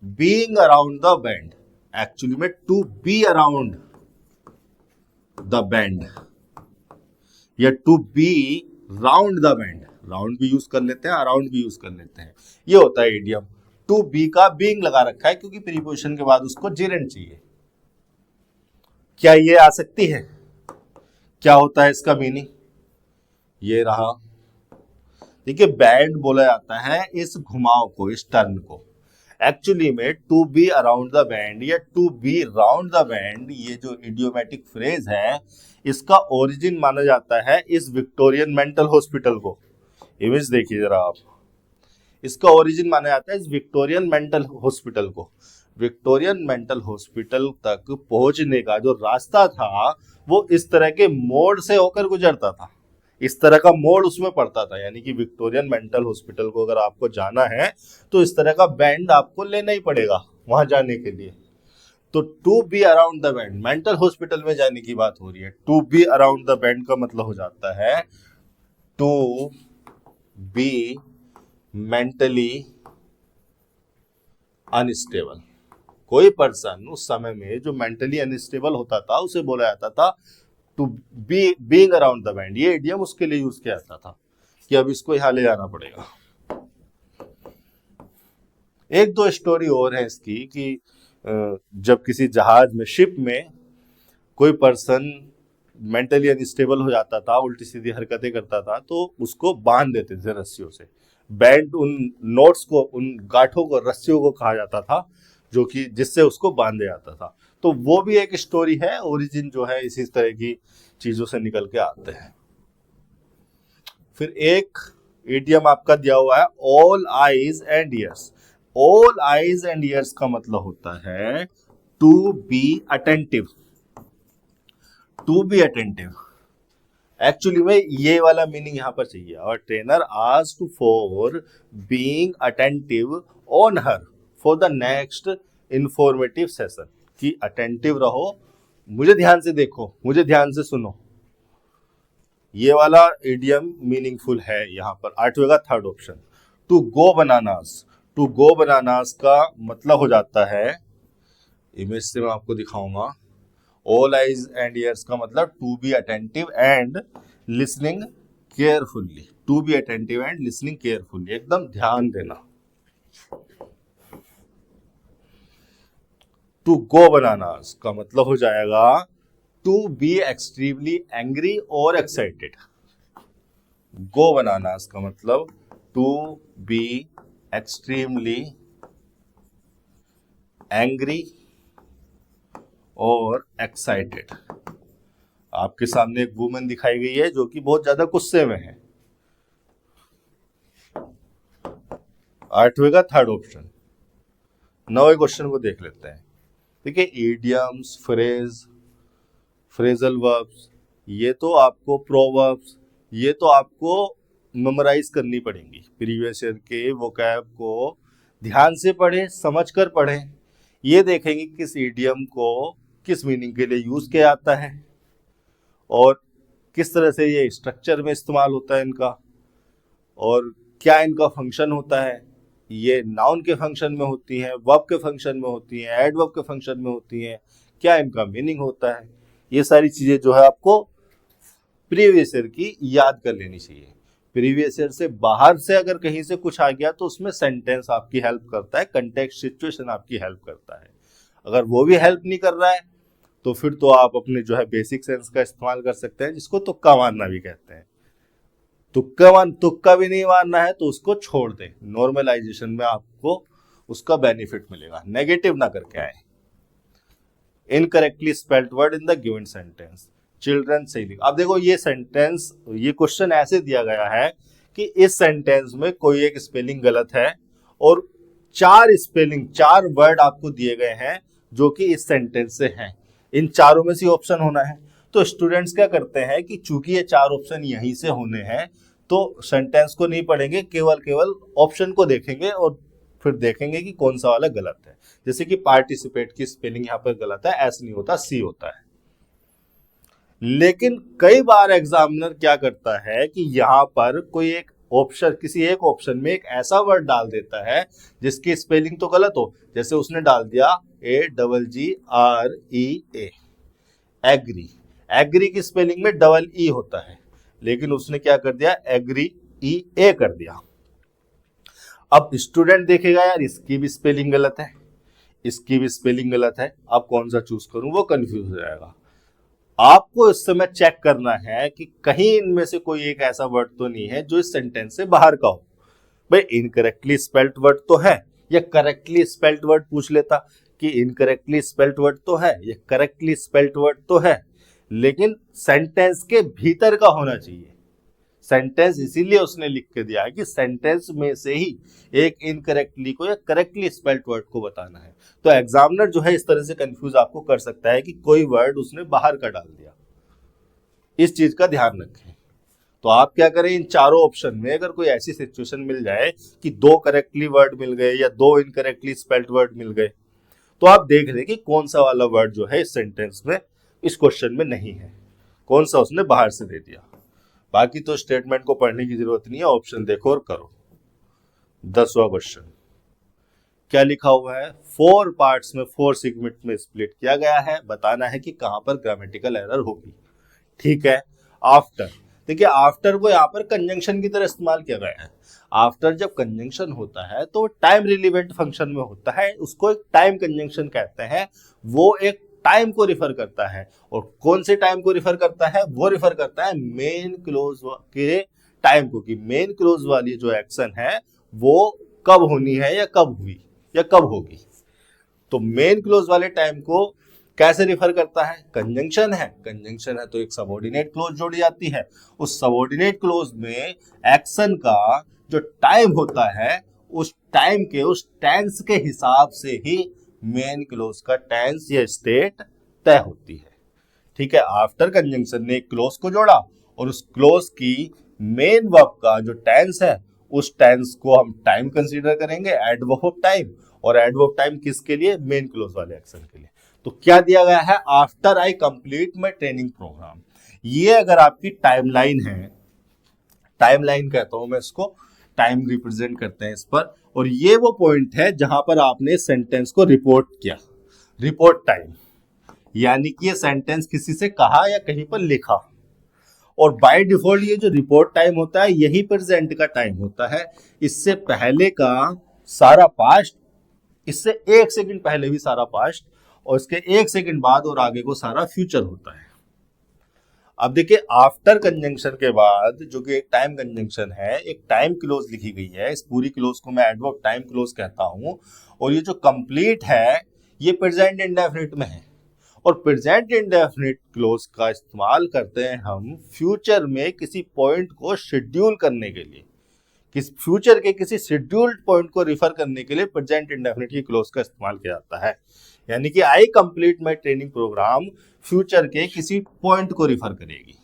Speaker 1: Being around the bend, actually में to be around the bend या to be round the bend, round भी यूज कर लेते हैं, अराउंड भी यूज कर लेते हैं, ये होता है इडियम। टू बी का बीइंग लगा रखा है क्योंकि प्रीपोजिशन के बाद उसको जेरेंट चाहिए। क्या ये आ सकती है? क्या होता है इसका मीनिंग? ये रहा देखिए बैंड बोला जाता है इस घुमाव को, इस टर्न को। एक्चुअली में to be around the bend या to be round the bend, ये जो इडियोमेटिक फ्रेज है, इसका ओरिजिन माना जाता है इस विक्टोरियन मेंटल हॉस्पिटल को। इमेज देखिए जरा आप, इसका ओरिजिन माना जाता है इस विक्टोरियन मेंटल हॉस्पिटल को। विक्टोरियन मेंटल हॉस्पिटल तक पहुंचने का जो रास्ता था वो इस तरह के मोड़ से होकर गुजरता था, इस तरह का मोड़ उसमें पड़ता था। यानी कि विक्टोरियन मेंटल हॉस्पिटल को अगर आपको जाना है तो इस तरह का बैंड आपको लेना ही पड़ेगा वहां जाने के लिए। तो to be around the bend, mental hospital में जाने की बात हो रही है। To be around the bend का मतलब हो जाता है टू बी मेंटली अनस्टेबल। कोई पर्सन उस समय में जो मेंटली अनस्टेबल होता था उसे बोला जाता था to be being around the bend. ये इडियम उसके लिए यूज किया जाता था कि अब इसको यहां ले जाना पड़ेगा। एक दो स्टोरी और है इसकी कि जब किसी जहाज में, शिप में कोई पर्सन मेंटली अनस्टेबल हो जाता था, उल्टी सीधी हरकतें करता था, तो उसको बांध देते थे रस्सियों से। बैंड उन नोट्स को, उन गांठों को, रस्सियों को कहा जाता था जो कि जिससे उसको बांधे जाता था। तो वो भी एक स्टोरी है, ओरिजिन जो है इसी तरह की चीजों से निकल के आते हैं। फिर एक इडियम आपका दिया हुआ है all eyes and ears. All eyes and ears का मतलब होता है to be attentive. To be attentive actually में ये वाला मीनिंग यहां पर चाहिए। और trainer asked for being attentive on her for the next informative session, कि अटेंटिव रहो, मुझे ध्यान से देखो, मुझे ध्यान से सुनो। ये वाला इडियम मीनिंगफुल है यहां पर। आठवें का third option to go bananas. To go bananas का मतलब हो जाता है, इमेज से मैं आपको दिखाऊंगा, ऑल आइज एंड ईयर्स का मतलब to be attentive and listening carefully. To be attentive and listening carefully, एकदम ध्यान देना। टू गो बनानास का मतलब हो जाएगा टू बी एक्सट्रीमली एंग्री और एक्साइटेड। गो बनानास का मतलब टू बी एक्सट्रीमली एंग्री और एक्साइटेड। आपके सामने एक वुमन दिखाई गई है जो कि बहुत ज्यादा गुस्से में है। आठवें का थर्ड ऑप्शन। नौवें क्वेश्चन को देख लेते हैं। देखिए इडियम्स, फ्रेज, फ्रेजल वर्ब्स, ये तो आपको प्रोवर्ब्स, ये तो आपको मेमोराइज करनी पड़ेंगी। प्रीवियस ईयर के वोकैब को ध्यान से पढ़ें, समझकर पढ़ें। ये देखेंगे किस इडियम को किस मीनिंग के लिए यूज किया जाता है और किस तरह से ये स्ट्रक्चर में इस्तेमाल होता है इनका, और क्या इनका फंक्शन होता है। ये नाउन के फंक्शन में होती है, वर्ब के फंक्शन में होती है, एडवर्ब के फंक्शन में होती है, क्या इनका मीनिंग होता है। ये सारी चीजें जो है आपको प्रीवियस ईयर की याद कर लेनी चाहिए। प्रीवियस ईयर से बाहर से अगर कहीं से कुछ आ गया तो उसमें सेंटेंस आपकी हेल्प करता है, कंटेक्स्ट सिचुएशन आपकी हेल्प करता है। अगर वो भी हेल्प नहीं कर रहा है तो फिर तो आप अपने जो है बेसिक सेंस का इस्तेमाल कर सकते हैं, जिसको तुक्का मारना भी कहते हैं। तुक्का भी नहीं मारना है तो उसको छोड़ दें। नॉर्मलाइजेशन में आपको उसका बेनिफिट मिलेगा, नेगेटिव ना करके आए। Incorrectly spelled word in the given sentence, children सही लिखा। अब देखो ये सेंटेंस, ये क्वेश्चन ऐसे दिया गया है कि इस सेंटेंस में कोई एक स्पेलिंग गलत है और चार वर्ड आपको दिए गए हैं जो कि इस सेंटेंस से हैं। इन चारों में से ऑप्शन होना है। तो स्टूडेंट्स क्या करते हैं कि चूंकि ये चार ऑप्शन यहीं से होने हैं तो सेंटेंस को नहीं पढ़ेंगे, केवल ऑप्शन को देखेंगे और फिर देखेंगे कि कौन सा वाला गलत है। जैसे कि पार्टिसिपेट की स्पेलिंग यहाँ पर गलत है, एस नहीं होता, सी होता है। लेकिन कई बार एग्जामिनर क्या करता है कि यहाँ पर कोई एक ऑप्शन, किसी एक ऑप्शन में एक ऐसा वर्ड डाल देता है जिसकी स्पेलिंग तो गलत हो। जैसे उसने डाल दिया AGGREA, एग्री। एग्री की स्पेलिंग में डबल ई होता है, लेकिन उसने क्या कर दिया, एग्री EA कर दिया। अब स्टूडेंट देखेगा यार इसकी भी स्पेलिंग गलत है, इसकी भी स्पेलिंग गलत है, अब कौन सा चूज करूं, वो कंफ्यूज हो जाएगा। आपको इस समय चेक करना है कि कहीं इनमें से कोई एक ऐसा वर्ड तो नहीं है जो इस सेंटेंस से बाहर का हो। भाई इनकरेक्टली स्पेल्ड वर्ड तो है, या करेक्टली स्पेल्ड वर्ड पूछ लेता कि इनकरेक्टली स्पेल्ड वर्ड तो है, या करेक्टली स्पेल्ड वर्ड तो है, लेकिन सेंटेंस के भीतर का होना चाहिए। सेंटेंस इसीलिए उसने लिख के दिया है कि सेंटेंस में से ही एक इनकरेक्टली को या करेक्टली स्पेल्ड वर्ड को बताना है। तो एग्जामिनर जो है इस तरह से कंफ्यूज आपको कर सकता है कि कोई वर्ड उसने बाहर का डाल दिया। इस चीज का ध्यान रखें। तो आप क्या करें, इन चारों ऑप्शन में अगर कोई ऐसी सिचुएशन मिल जाए कि 2 करेक्टली वर्ड मिल गए या 2 इनकरेक्टली स्पेल्ड वर्ड मिल गए, तो आप देख लें कि कौन सा वाला वर्ड जो है इस सेंटेंस में, इस क्वेश्चन में नहीं है, कौन सा उसने बाहर से दे दिया। बाकी तो स्टेटमेंट को पढ़ने की जरूरत नहीं है, ऑप्शन देखो और करो। 10वां क्वेश्चन क्या लिखा हुआ है, 4 पार्ट्स में 4 सेगमेंट में स्प्लिट किया गया है, बताना है कि कहां पर ग्रामेटिकल एरर होगी। ठीक है। आफ्टर, देखिए आफ्टर को यहाँ पर कंजंक्शन की तरह इस्तेमाल किया गया है। आफ्टर जब कंजंक्शन होता है तो टाइम रिलेवेंट फंक्शन में होता है, उसको एक टाइम कंजंक्शन कहते हैं। वो एक टाइम को रिफर करता है, और कौन से टाइम को रिफर करता है, वो रिफर करता है मेन क्लोज के टाइम को, कि मेन क्लोज वाली जो एक्शन है वो कब होनी है या कब हुई या कब होगी। तो मेन क्लोज वाले टाइम को कैसे रिफर करता है, कंजंक्शन है, कंजंक्शन है तो एक सबऑर्डिनेट क्लोज जोड़ी जाती है। उस सबऑर्डिनेट क्लोज में एक्शन का जो टाइम होता है उस टाइम के उस टेंस के हिसाब से ही मेन क्लोज का टेंस या स्टेट तय होती है। ठीक है। आफ्टर कंजंक्शन ने एक क्लोज को जोड़ा और उस क्लोज की मेन वर्ब का जो टेंस है उस टेंस को हम टाइम कंसीडर करेंगे, एडवर्ब ऑफ टाइम। और एडवर्ब टाइम किसके लिए, मेन क्लोज वाले एक्शन के लिए। तो क्या दिया गया है, after I complete my training programme. ये अगर आपकी टाइमलाइन है, टाइमलाइन कहता हूं मैं इसको, टाइम रिप्रेजेंट करते हैं इस पर, और ये वो पॉइंट है जहां पर आपने सेंटेंस को रिपोर्ट किया, रिपोर्ट टाइम, यानी कि ये सेंटेंस किसी से कहा या कहीं पर लिखा। और बाय डिफॉल्ट ये जो रिपोर्ट टाइम होता है यही प्रेजेंट का टाइम होता है। इससे पहले का सारा पास्ट, इससे 1 सेकंड पहले भी सारा पास्ट, और इसके 1 सेकंड बाद और आगे को सारा फ्यूचर होता है। अब देखिए आफ्टर कंजंक्शन के बाद जो कि एक टाइम कंजंक्शन है, एक टाइम क्लोज लिखी गई है। इस पूरी क्लोज को मैं एडवर्ब टाइम क्लोज कहता हूं। और ये जो कंप्लीट है ये प्रेजेंट इंडेफिनिट में है, और प्रेजेंट इंडेफिनिट क्लोज का इस्तेमाल करते हैं हम फ्यूचर में किसी पॉइंट को शेड्यूल करने के लिए, किस फ्यूचर के किसी शेड्यूल्ड पॉइंट को रिफर करने के लिए प्रेजेंट इंडेफिनिट की क्लोज का इस्तेमाल किया जाता है। यानी कि I complete my training programme future के किसी पॉइंट को रिफर करेगी।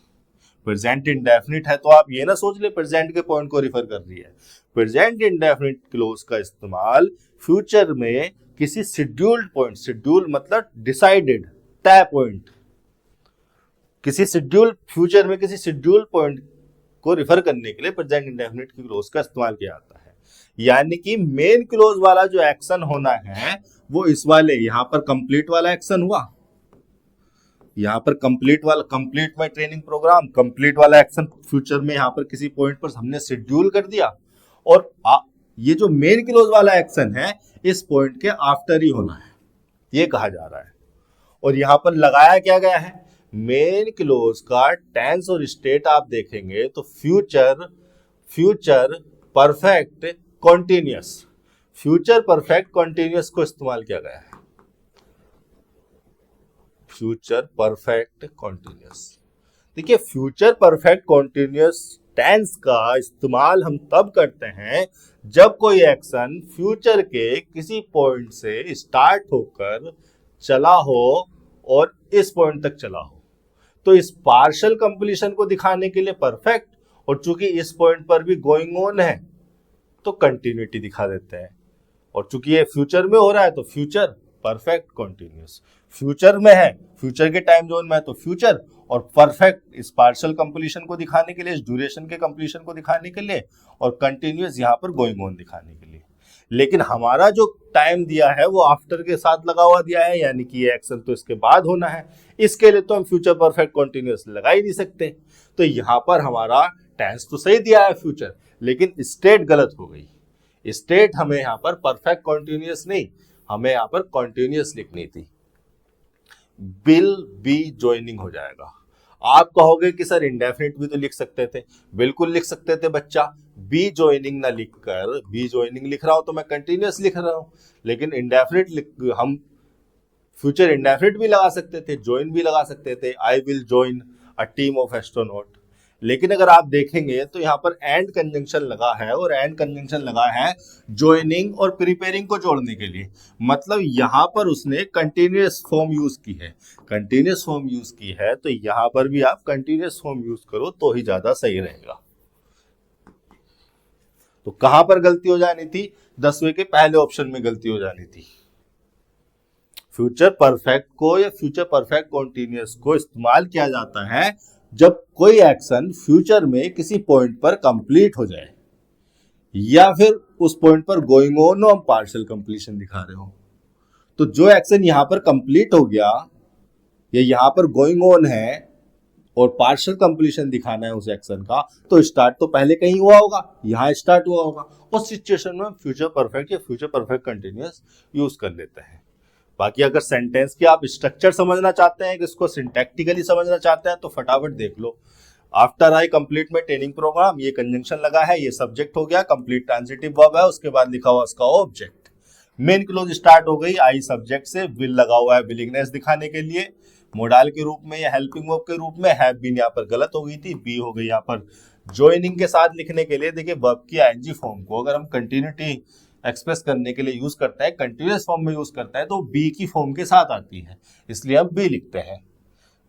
Speaker 1: प्रेजेंट इंडेफिनिट है तो आप ये ना सोच ले प्रेजेंट के पॉइंट को रिफर कर रही है। प्रेजेंट इंडेफिनिट क्लोज का इस्तेमाल फ्यूचर में किसी शेड्यूल्ड पॉइंट, शेड्यूल मतलब डिसाइडेड, तय पॉइंट, किसी शेड्यूल फ्यूचर में किसी शेड्यूल पॉइंट को रिफर करने के लिए प्रेजेंट इंडेफिनिट की क्लोज का इस्तेमाल किया जाता है। यानी कि मेन क्लोज वाला जो एक्शन होना है वो इस वाले यहां पर कंप्लीट वाला एक्शन हुआ, यहां पर कंप्लीट वाला, complete my training programme, complete वाला एक्शन फ्यूचर में यहां पर किसी पॉइंट पर हमने शेड्यूल कर दिया, और ये जो मेन क्लोज वाला एक्शन है इस पॉइंट के आफ्टर ही होना है, ये कहा जा रहा है। और यहां पर लगाया क्या गया है, मेन क्लोज का टेंस और स्टेट आप देखेंगे तो future, future perfect continuous, future perfect continuous को इस्तेमाल किया गया है। फ्यूचर परफेक्ट कॉन्टिन्यूअस, देखिए फ्यूचर परफेक्ट कॉन्टिन्यूअस टेंस का इस्तेमाल हम तब करते हैं जब कोई एक्शन फ्यूचर के किसी पॉइंट से स्टार्ट होकर चला हो और इस पॉइंट तक चला हो। तो इस पार्शियल कंप्लीशन को दिखाने के लिए परफेक्ट, और चूंकि इस पॉइंट पर भी गोइंग ऑन है तो कंटिन्यूटी दिखा देते हैं। और चूंकि ये फ्यूचर में हो रहा है तो फ्यूचर परफेक्ट कॉन्टिन्यूअस, फ्यूचर में है, फ्यूचर के टाइम जोन में है तो फ्यूचर, और परफेक्ट इस पार्शियल कंप्लीशन को दिखाने के लिए, इस ड्यूरेशन के कंप्लीशन को दिखाने के लिए, और कंटिन्यूअस यहाँ पर गोइंग ऑन दिखाने के लिए। लेकिन हमारा जो टाइम दिया है वो आफ्टर के साथ लगा हुआ दिया है, यानी कि ये एक्शन तो इसके बाद होना है, इसके लिए तो हम फ्यूचर परफेक्ट कॉन्टिन्यूअस लगा ही नहीं सकते। तो यहाँ पर हमारा टेंस तो सही दिया है फ्यूचर, लेकिन स्टेट गलत हो गई। स्टेट हमें यहाँ पर परफेक्ट कॉन्टिन्यूअस नहीं, हमें यहाँ पर कॉन्टिन्यूअस लिखनी थी। विल बी ज्वाइनिंग हो जाएगा। आप कहोगे कि सर इंडेफिनिट भी तो लिख सकते थे, बिल्कुल लिख सकते थे बच्चा। बी ज्वाइनिंग ना लिखकर बी ज्वाइनिंग लिख रहा हूं तो मैं कंटिन्यूअस लिख रहा हूं, लेकिन इंडेफिनिट हम फ्यूचर इंडेफिनिट भी लगा सकते थे, ज्वाइन भी लगा सकते थे, I will join a team of astronaut. लेकिन अगर आप देखेंगे तो यहाँ पर एंड कंजंक्शन लगा है, और एंड कंजंक्शन लगा है ज्वाइनिंग और प्रिपेयरिंग को जोड़ने के लिए। मतलब यहाँ पर उसने कंटिन्यूअस फॉर्म यूज की है, कंटिन्यूअस फॉर्म यूज की है, तो यहाँ पर भी आप कंटिन्यूअस फॉर्म यूज करो तो ही ज्यादा सही रहेगा। तो कहां पर गलती हो जानी थी? 10वें के पहले ऑप्शन में गलती हो जानी थी। फ्यूचर परफेक्ट को या फ्यूचर परफेक्ट कॉन्टिन्यूअस को इस्तेमाल किया जाता है जब कोई एक्शन फ्यूचर में किसी पॉइंट पर कंप्लीट हो जाए, या फिर उस पॉइंट पर गोइंग ऑन हो, हम पार्शियल कंप्लीशन दिखा रहे हो। तो जो एक्शन यहां पर कंप्लीट हो गया या यहां पर गोइंग ऑन है और पार्शियल कंप्लीशन दिखाना है उस एक्शन का, तो स्टार्ट तो पहले कहीं हुआ होगा, यहां स्टार्ट हुआ होगा। उस सिचुएशन में फ्यूचर परफेक्ट या फ्यूचर परफेक्ट कंटिन्यूअस यूज कर लेते हैं। बाकी अगर सेंटेंस की आप स्ट्रक्चर समझना चाहते हैं, इसको सिंटैक्टिकली समझना चाहते हैं, तो फटाफट देख लो। आफ्टर आई कंप्लीट में ट्रेनिंग प्रोग्राम, ये कंजंक्शन लगा है, ये सब्जेक्ट हो गया, कंप्लीट ट्रांजिटिव वर्ब है, उसके बाद लिखा हुआ उसका ऑब्जेक्ट। मेन क्लोज स्टार्ट हो गई आई सब्जेक्ट से, विल लगा हुआ है विलिंगनेस दिखाने के लिए, मोडाल के रूप में या हेल्पिंग वर्ब के रूप में। हैव बीन यहाँ पर गलत हो गई थी, बी हो गई यहाँ पर ज्वाइनिंग के साथ लिखने के लिए। देखिए वर्ब की आईएनजी फॉर्म को अगर हम कंटिन्यूटी एक्सप्रेस करने के लिए यूज करता है, कंटिन्यूअस फॉर्म में यूज करता है, तो बी की फॉर्म के साथ आती है, इसलिए हम बी लिखते हैं।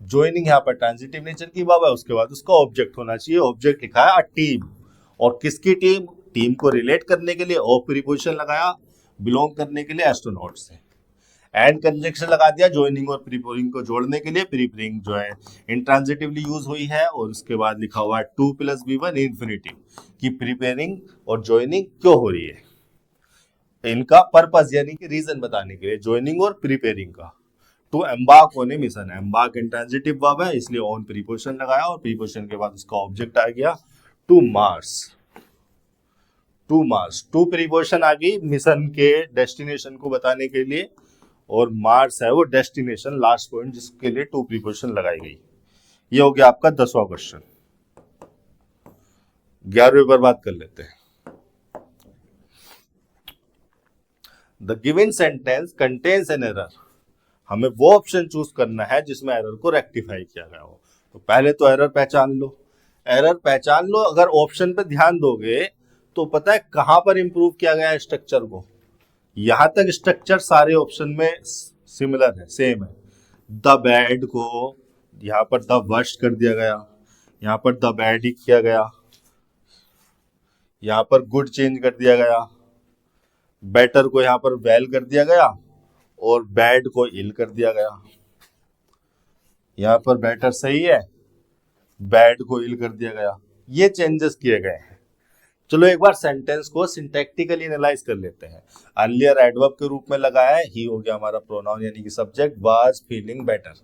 Speaker 1: ज्वाइनिंग यहाँ पर ट्रांजिटिव नेचर की वर्ब है, उसके बाद उसका ऑब्जेक्ट होना चाहिए। ऑब्जेक्ट लिखा है अ टीम, और किसकी टीम? टीम को रिलेट करने के लिए ऑफ प्रीपोजिशन लगाया, बिलोंग करने के लिए एस्ट्रोनॉट से। एंड कंजंक्शन लगा दिया ज्वाइनिंग और प्रीपोजिंग को जोड़ने के लिए। प्रीपोजिंग जो है इंट्रांजिटिवली यूज हुई है, और उसके बाद लिखा हुआ है 2 + B1 इन्फिनिटिव की प्रीपेयरिंग और ज्वाइनिंग क्यों हो रही है, इनका पर्पस यानी कि रीजन बताने के लिए, ज्वाइनिंग और प्रिपेयरिंग का। To embark on a mission, embark intransitive verb है, इसलिए ऑन प्रीपोजिशन लगाया, और प्रीपोजिशन के बाद उसका ऑब्जेक्ट आ गया to Mars. To Mars, to preposition आ गई मिशन के डेस्टिनेशन को बताने के लिए, और मार्स है वो डेस्टिनेशन, लास्ट पॉइंट जिसके लिए टू प्रीपोजिशन लगाई गई। ये हो गया आपका 10वां क्वेश्चन। 11वें पर बात कर लेते हैं। The given sentence contains an error, हमें वो ऑप्शन चूज करना है जिसमें एरर को रेक्टिफाई किया गया हो। तो पहले तो एरर पहचान लो, एरर पहचान लो। अगर ऑप्शन पे ध्यान दोगे तो पता है कहां पर इंप्रूव किया गया है स्ट्रक्चर को। यहां तक स्ट्रक्चर सारे ऑप्शन में सिमिलर है, सेम है। द बैड को यहां पर द वर्स्ट कर दिया गया, यहां पर द बैड ही किया गया, यहां पर गुड चेंज कर दिया गया, बेटर को यहां पर वेल कर दिया गया, और बैड को इल कर दिया गया। यहां पर बेटर सही है, बैड को इल कर दिया गया, ये चेंजेस किए गए हैं। चलो एक बार सेंटेंस को सिंटैक्टिकली एनालाइज कर लेते हैं। अर्लियर एडवर्ब के रूप में लगाया है, ही हो गया हमारा प्रोनाउन यानी कि सब्जेक्ट, वाज फीलिंग बेटर,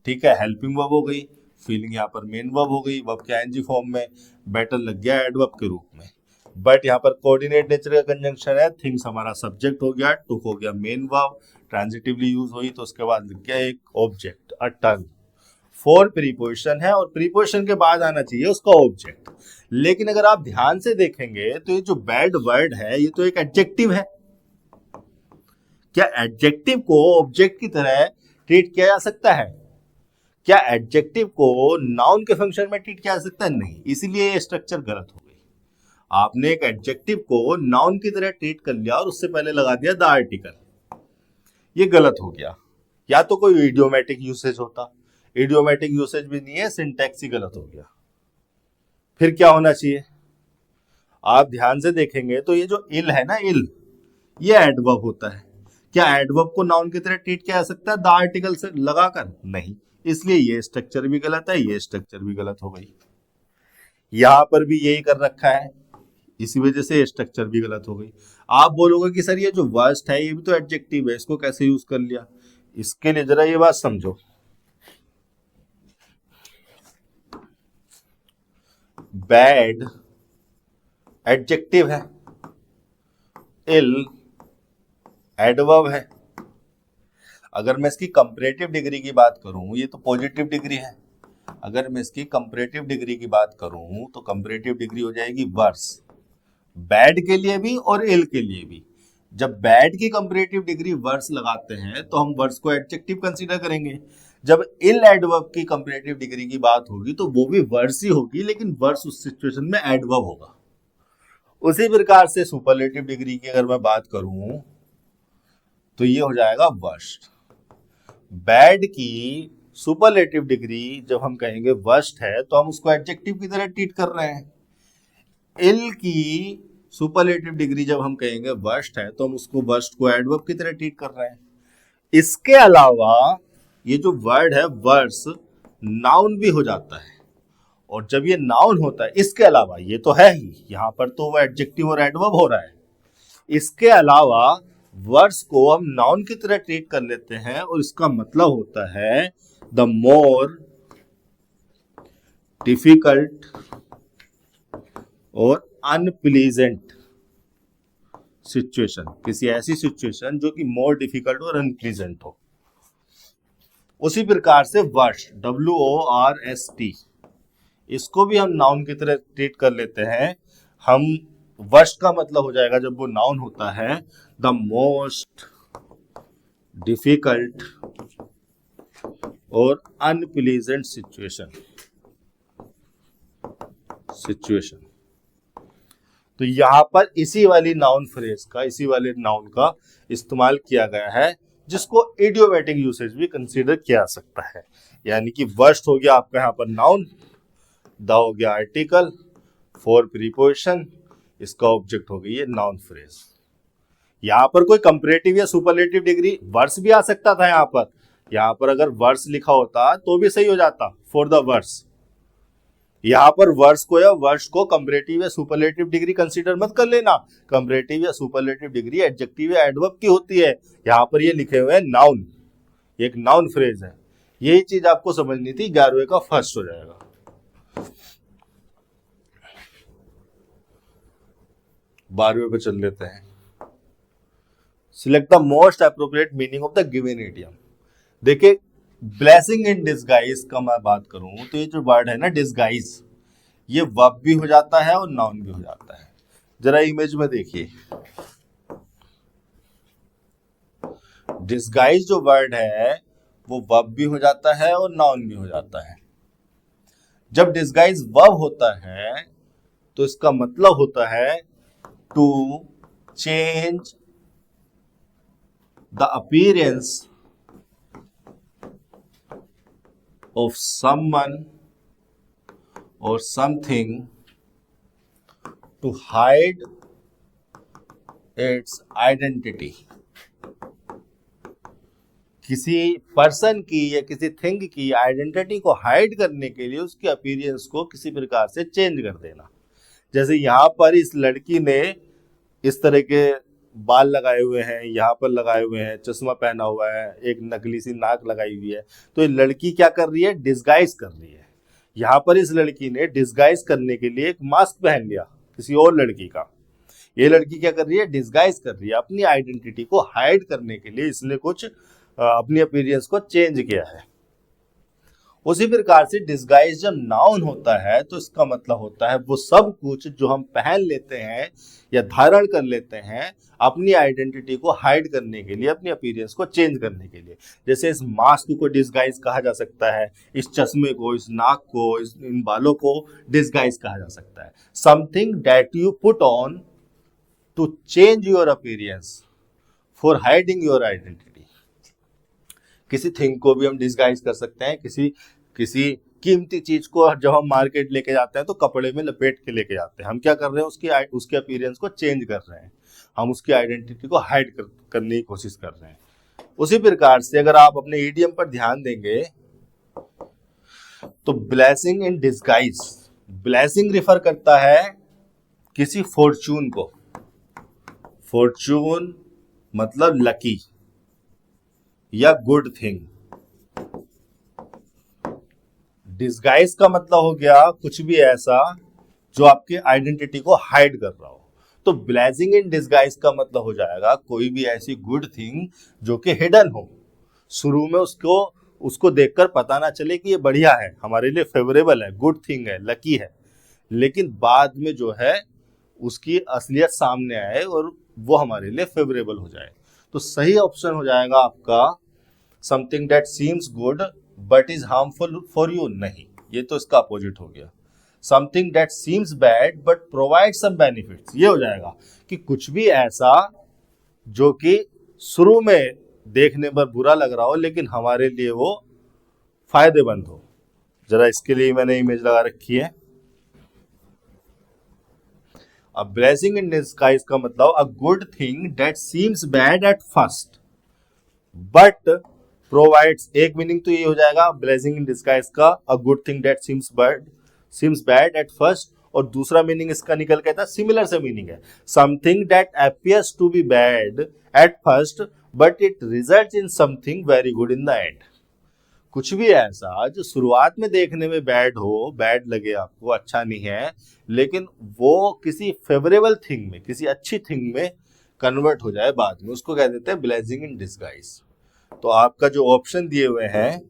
Speaker 1: ठीक है। हेल्पिंग वर्ब हो गई, फीलिंग यहाँ पर मेन वर्ब हो गई, वर्ब के आईएनजी फॉर्म में, बेटर लग गया एडवर्ब के रूप में। बट यहाँ पर कोऑर्डिनेट नेचर का कंजंक्शन है, थिंग्स हमारा सब्जेक्ट हो गया, टुक हो गया मेन वर्ब, ट्रांजिटिवली यूज हुई, तो उसके बाद लग गया एक ऑब्जेक्ट अ टर्न। 4 प्रीपोजिशन है, और प्रीपोजिशन के बाद आना चाहिए उसका ऑब्जेक्ट। लेकिन अगर आप ध्यान से देखेंगे तो ये जो बैड वर्ड है ये तो एक एडजेक्टिव है। क्या एडजेक्टिव को ऑब्जेक्ट की तरह ट्रीट किया जा सकता है? क्या एडजेक्टिव को नाउन के फंक्शन में ट्रीट किया जा सकता है? नहीं, इसीलिए ये स्ट्रक्चर गलत हो गई। आपने एक एडजेक्टिव को नाउन की तरह ट्रीट कर लिया और उससे पहले लगा दिया द आर्टिकल, ये गलत हो गया। या तो कोई इडियोमेटिक यूसेज होता, इडियोमेटिक यूसेज भी नहीं है, सिंटैक्स ही गलत हो गया। फिर क्या होना चाहिए? आप ध्यान से देखेंगे तो ये जो इल है ना, इल, ये एडवर्ब होता है। क्या एडवर्ब को नाउन की तरह ट्रीट किया जा सकता है द आर्टिकल से लगाकर? नहीं, इसलिए ये स्ट्रक्चर भी गलत है, ये स्ट्रक्चर भी गलत हो गई। यहां पर भी यही कर रखा है, इसी वजह से स्ट्रक्चर भी गलत हो गई। आप बोलोगे कि सर ये जो वर्स्ट है ये भी तो एडजेक्टिव है, इसको कैसे यूज कर लिया? इसके लिए जरा ये बात समझो। बैड एडजेक्टिव है, इल एडवर्ब है। अगर मैं इसकी कंपैरेटिव डिग्री की बात करूं, ये तो पॉजिटिव डिग्री है, अगर मैं इसकी कंपैरेटिव डिग्री की बात करूं तो कंपैरेटिव डिग्री हो जाएगी वर्स, बैड के लिए भी और इल के लिए भी। जब बैड की कंपैरेटिव डिग्री वर्स लगाते हैं तो हम वर्स को एडजेक्टिव कंसीडर करेंगे, जब इल एडवर्ब की कंपैरेटिव डिग्री की बात होगी तो वो भी वर्स ही होगी, लेकिन वर्स उस सिचुएशन में एडवर्ब होगा। उसी प्रकार से सुपरलेटिव डिग्री की अगर मैं बात करूं तो ये हो जाएगा वर्स्ट। बैड की सुपरलेटिव डिग्री जब हम कहेंगे वर्स्ट है तो हम उसको एडजेक्टिव की तरह ट्रीट कर रहे हैं। इल की सुपरलेटिव डिग्री जब हम कहेंगे वर्स्ट है तो हम उसको वर्स्ट को एडवर्ब की तरह ट्रीट कर रहे हैं। इसके अलावा ये जो वर्ड है वर्स नाउन भी हो जाता है, और जब ये नाउन होता है, इसके अलावा ये तो है ही, यहां पर तो वो एडजेक्टिव और एडवर्ब हो रहा है, इसके अलावा वर्ड्स को हम नाउन की तरह ट्रीट कर लेते हैं और इसका मतलब होता है द मोर डिफिकल्ट और अनप्लीजेंट सिचुएशन, किसी ऐसी सिचुएशन जो कि मोर डिफिकल्ट और अनप्लीजेंट हो। उसी प्रकार से वर्स्ट WORST, इसको भी हम नाउन की तरह ट्रीट कर लेते हैं। हम वर्स्ट का मतलब हो जाएगा जब वो नाउन होता है द मोस्ट डिफिकल्ट और अनप्लीजेंट सिचुएशन। तो यहां पर इसी वाली नाउन फ्रेज का, इसी वाले नाउन का इस्तेमाल किया गया है, जिसको इडियोमेटिक यूसेज भी कंसीडर किया जा सकता है। यानी कि वर्स्ट हो गया आपका यहाँ पर नाउन, द हो गया आर्टिकल, फॉर प्रीपोजिशन, इसका ऑब्जेक्ट हो गई ये नाउन फ्रेज। यहां पर कोई कंपैरेटिव या सुपरलेटिव डिग्री वर्स भी आ सकता था यहां पर अगर वर्स लिखा होता तो भी सही हो जाता, फॉर द वर्स। यहां पर वर्स को या वर्स को कंपैरेटिव या सुपरलेटिव डिग्री कंसीडर मत कर लेना। कंपैरेटिव या सुपरलेटिव डिग्री एडजेक्टिव या एडवर्ब की होती है, यहां पर ये लिखे हुए हैं नाउन, एक नाउन फ्रेज है। यही चीज आपको समझनी थी, 11वें का फर्स्ट हो जाएगा। बारहवें पे चल लेते हैं। Select the most appropriate meaning of the given idiom. देखिए, ब्लेसिंग इन डिस्गाइज का मैं बात करूं तो ये जो वर्ड है ना डिस्गाइज, ये वर्ब भी हो जाता है और नाउन भी हो जाता है। जरा इमेज में देखिए, डिस्गाइज जो वर्ड है वो वर्ब भी हो जाता है और नाउन भी हो जाता है। जब डिस्गाइज वर्ब होता है तो इसका मतलब होता है to change the appearance of someone or something to hide its identity। किसी पर्सन की या किसी थिंग की आइडेंटिटी को हाइड करने के लिए उसके अपीयरेंस को किसी प्रकार से चेंज कर देना। जैसे यहाँ पर इस लड़की ने इस तरह के बाल लगाए हुए हैं, यहाँ पर लगाए हुए हैं, चश्मा पहना हुआ है, एक नकली सी नाक लगाई हुई है, तो ये लड़की क्या कर रही है, डिस्गाइज कर रही है। यहाँ पर इस लड़की ने डिस्गाइज करने के लिए एक मास्क पहन लिया किसी और लड़की का। ये लड़की क्या कर रही है, डिस्गाइज कर रही है, अपनी आइडेंटिटी को हाइड करने के लिए इसने कुछ अपनी अपीयरेंस को चेंज किया है। उसी प्रकार से डिस्गाइज जब नाउन होता है तो इसका मतलब होता है वो सब कुछ जो हम पहन लेते हैं या धारण कर लेते हैं अपनी आइडेंटिटी को हाइड करने के लिए, अपनी अपीयरेंस को चेंज करने के लिए। जैसे इस मास्क को डिस्गाइज कहा जा सकता है, इस चश्मे को, इस नाक को, इन बालों को डिस्गाइज कहा जा सकता है। Something that you put on to change your appearance for hiding your identity. किसी थिंग को भी हम डिस्गाइज कर सकते हैं, किसी कीमती चीज को जब हम मार्केट लेके जाते हैं तो कपड़े में लपेट के लेके जाते हैं। हम क्या कर रहे हैं, उसके अपीयरेंस को चेंज कर रहे हैं, हम उसकी आइडेंटिटी को हाइड करने की कोशिश कर रहे हैं। उसी प्रकार से अगर आप अपने ईडियम पर ध्यान देंगे तो blessing in disguise, blessing refer करता है किसी फॉर्चून को। फॉर्चून मतलब लकी या गुड थिंग। डिस्गाइज का मतलब हो गया कुछ भी ऐसा जो आपकी आइडेंटिटी को हाइड कर रहा हो। तो ब्लेसिंग इन डिस्गाइज का मतलब हो जाएगा कोई भी ऐसी गुड थिंग जो कि हिडन हो, शुरू में उसको उसको देखकर पता ना चले कि ये बढ़िया है, हमारे लिए फेवरेबल है, गुड थिंग है, लकी है, लेकिन बाद में जो है उसकी असलियत सामने आए और वो हमारे लिए फेवरेबल हो जाए। तो सही ऑप्शन हो जाएगा आपका something that seems good but is harmful for you. नहीं, ये तो इसका अपोजिट हो गया। Something that seems bad but provide some benefits, ये हो जाएगा कि कुछ भी ऐसा जो कि शुरू में देखने पर बुरा लग रहा हो लेकिन हमारे लिए वो फायदेमंद हो। जरा इसके लिए मैंने इमेज लगा रखी है। अ ब्लेसिंग इन डिस्गाइज का मतलब a good thing that seems bad at first but provides, एक मीनिंग तो ये हो जाएगा ब्लेसिंग इन डिस्गाइज का a good thing that seems bad at first, और दूसरा मीनिंग इसका निकल के था सिमिलर से मीनिंग है something that appears to be bad at first but it result in something very good in the end. कुछ भी ऐसा जो शुरुआत में देखने में बैड हो, बैड लगे आपको, अच्छा नहीं है, लेकिन वो किसी फेवरेबल थिंग में, किसी अच्छी थिंग में कन्वर्ट हो जाए बाद में, उसको कह देते हैं ब्लेसिंग इन डिस्गाइज। तो आपका जो ऑप्शन दिए हुए हैं,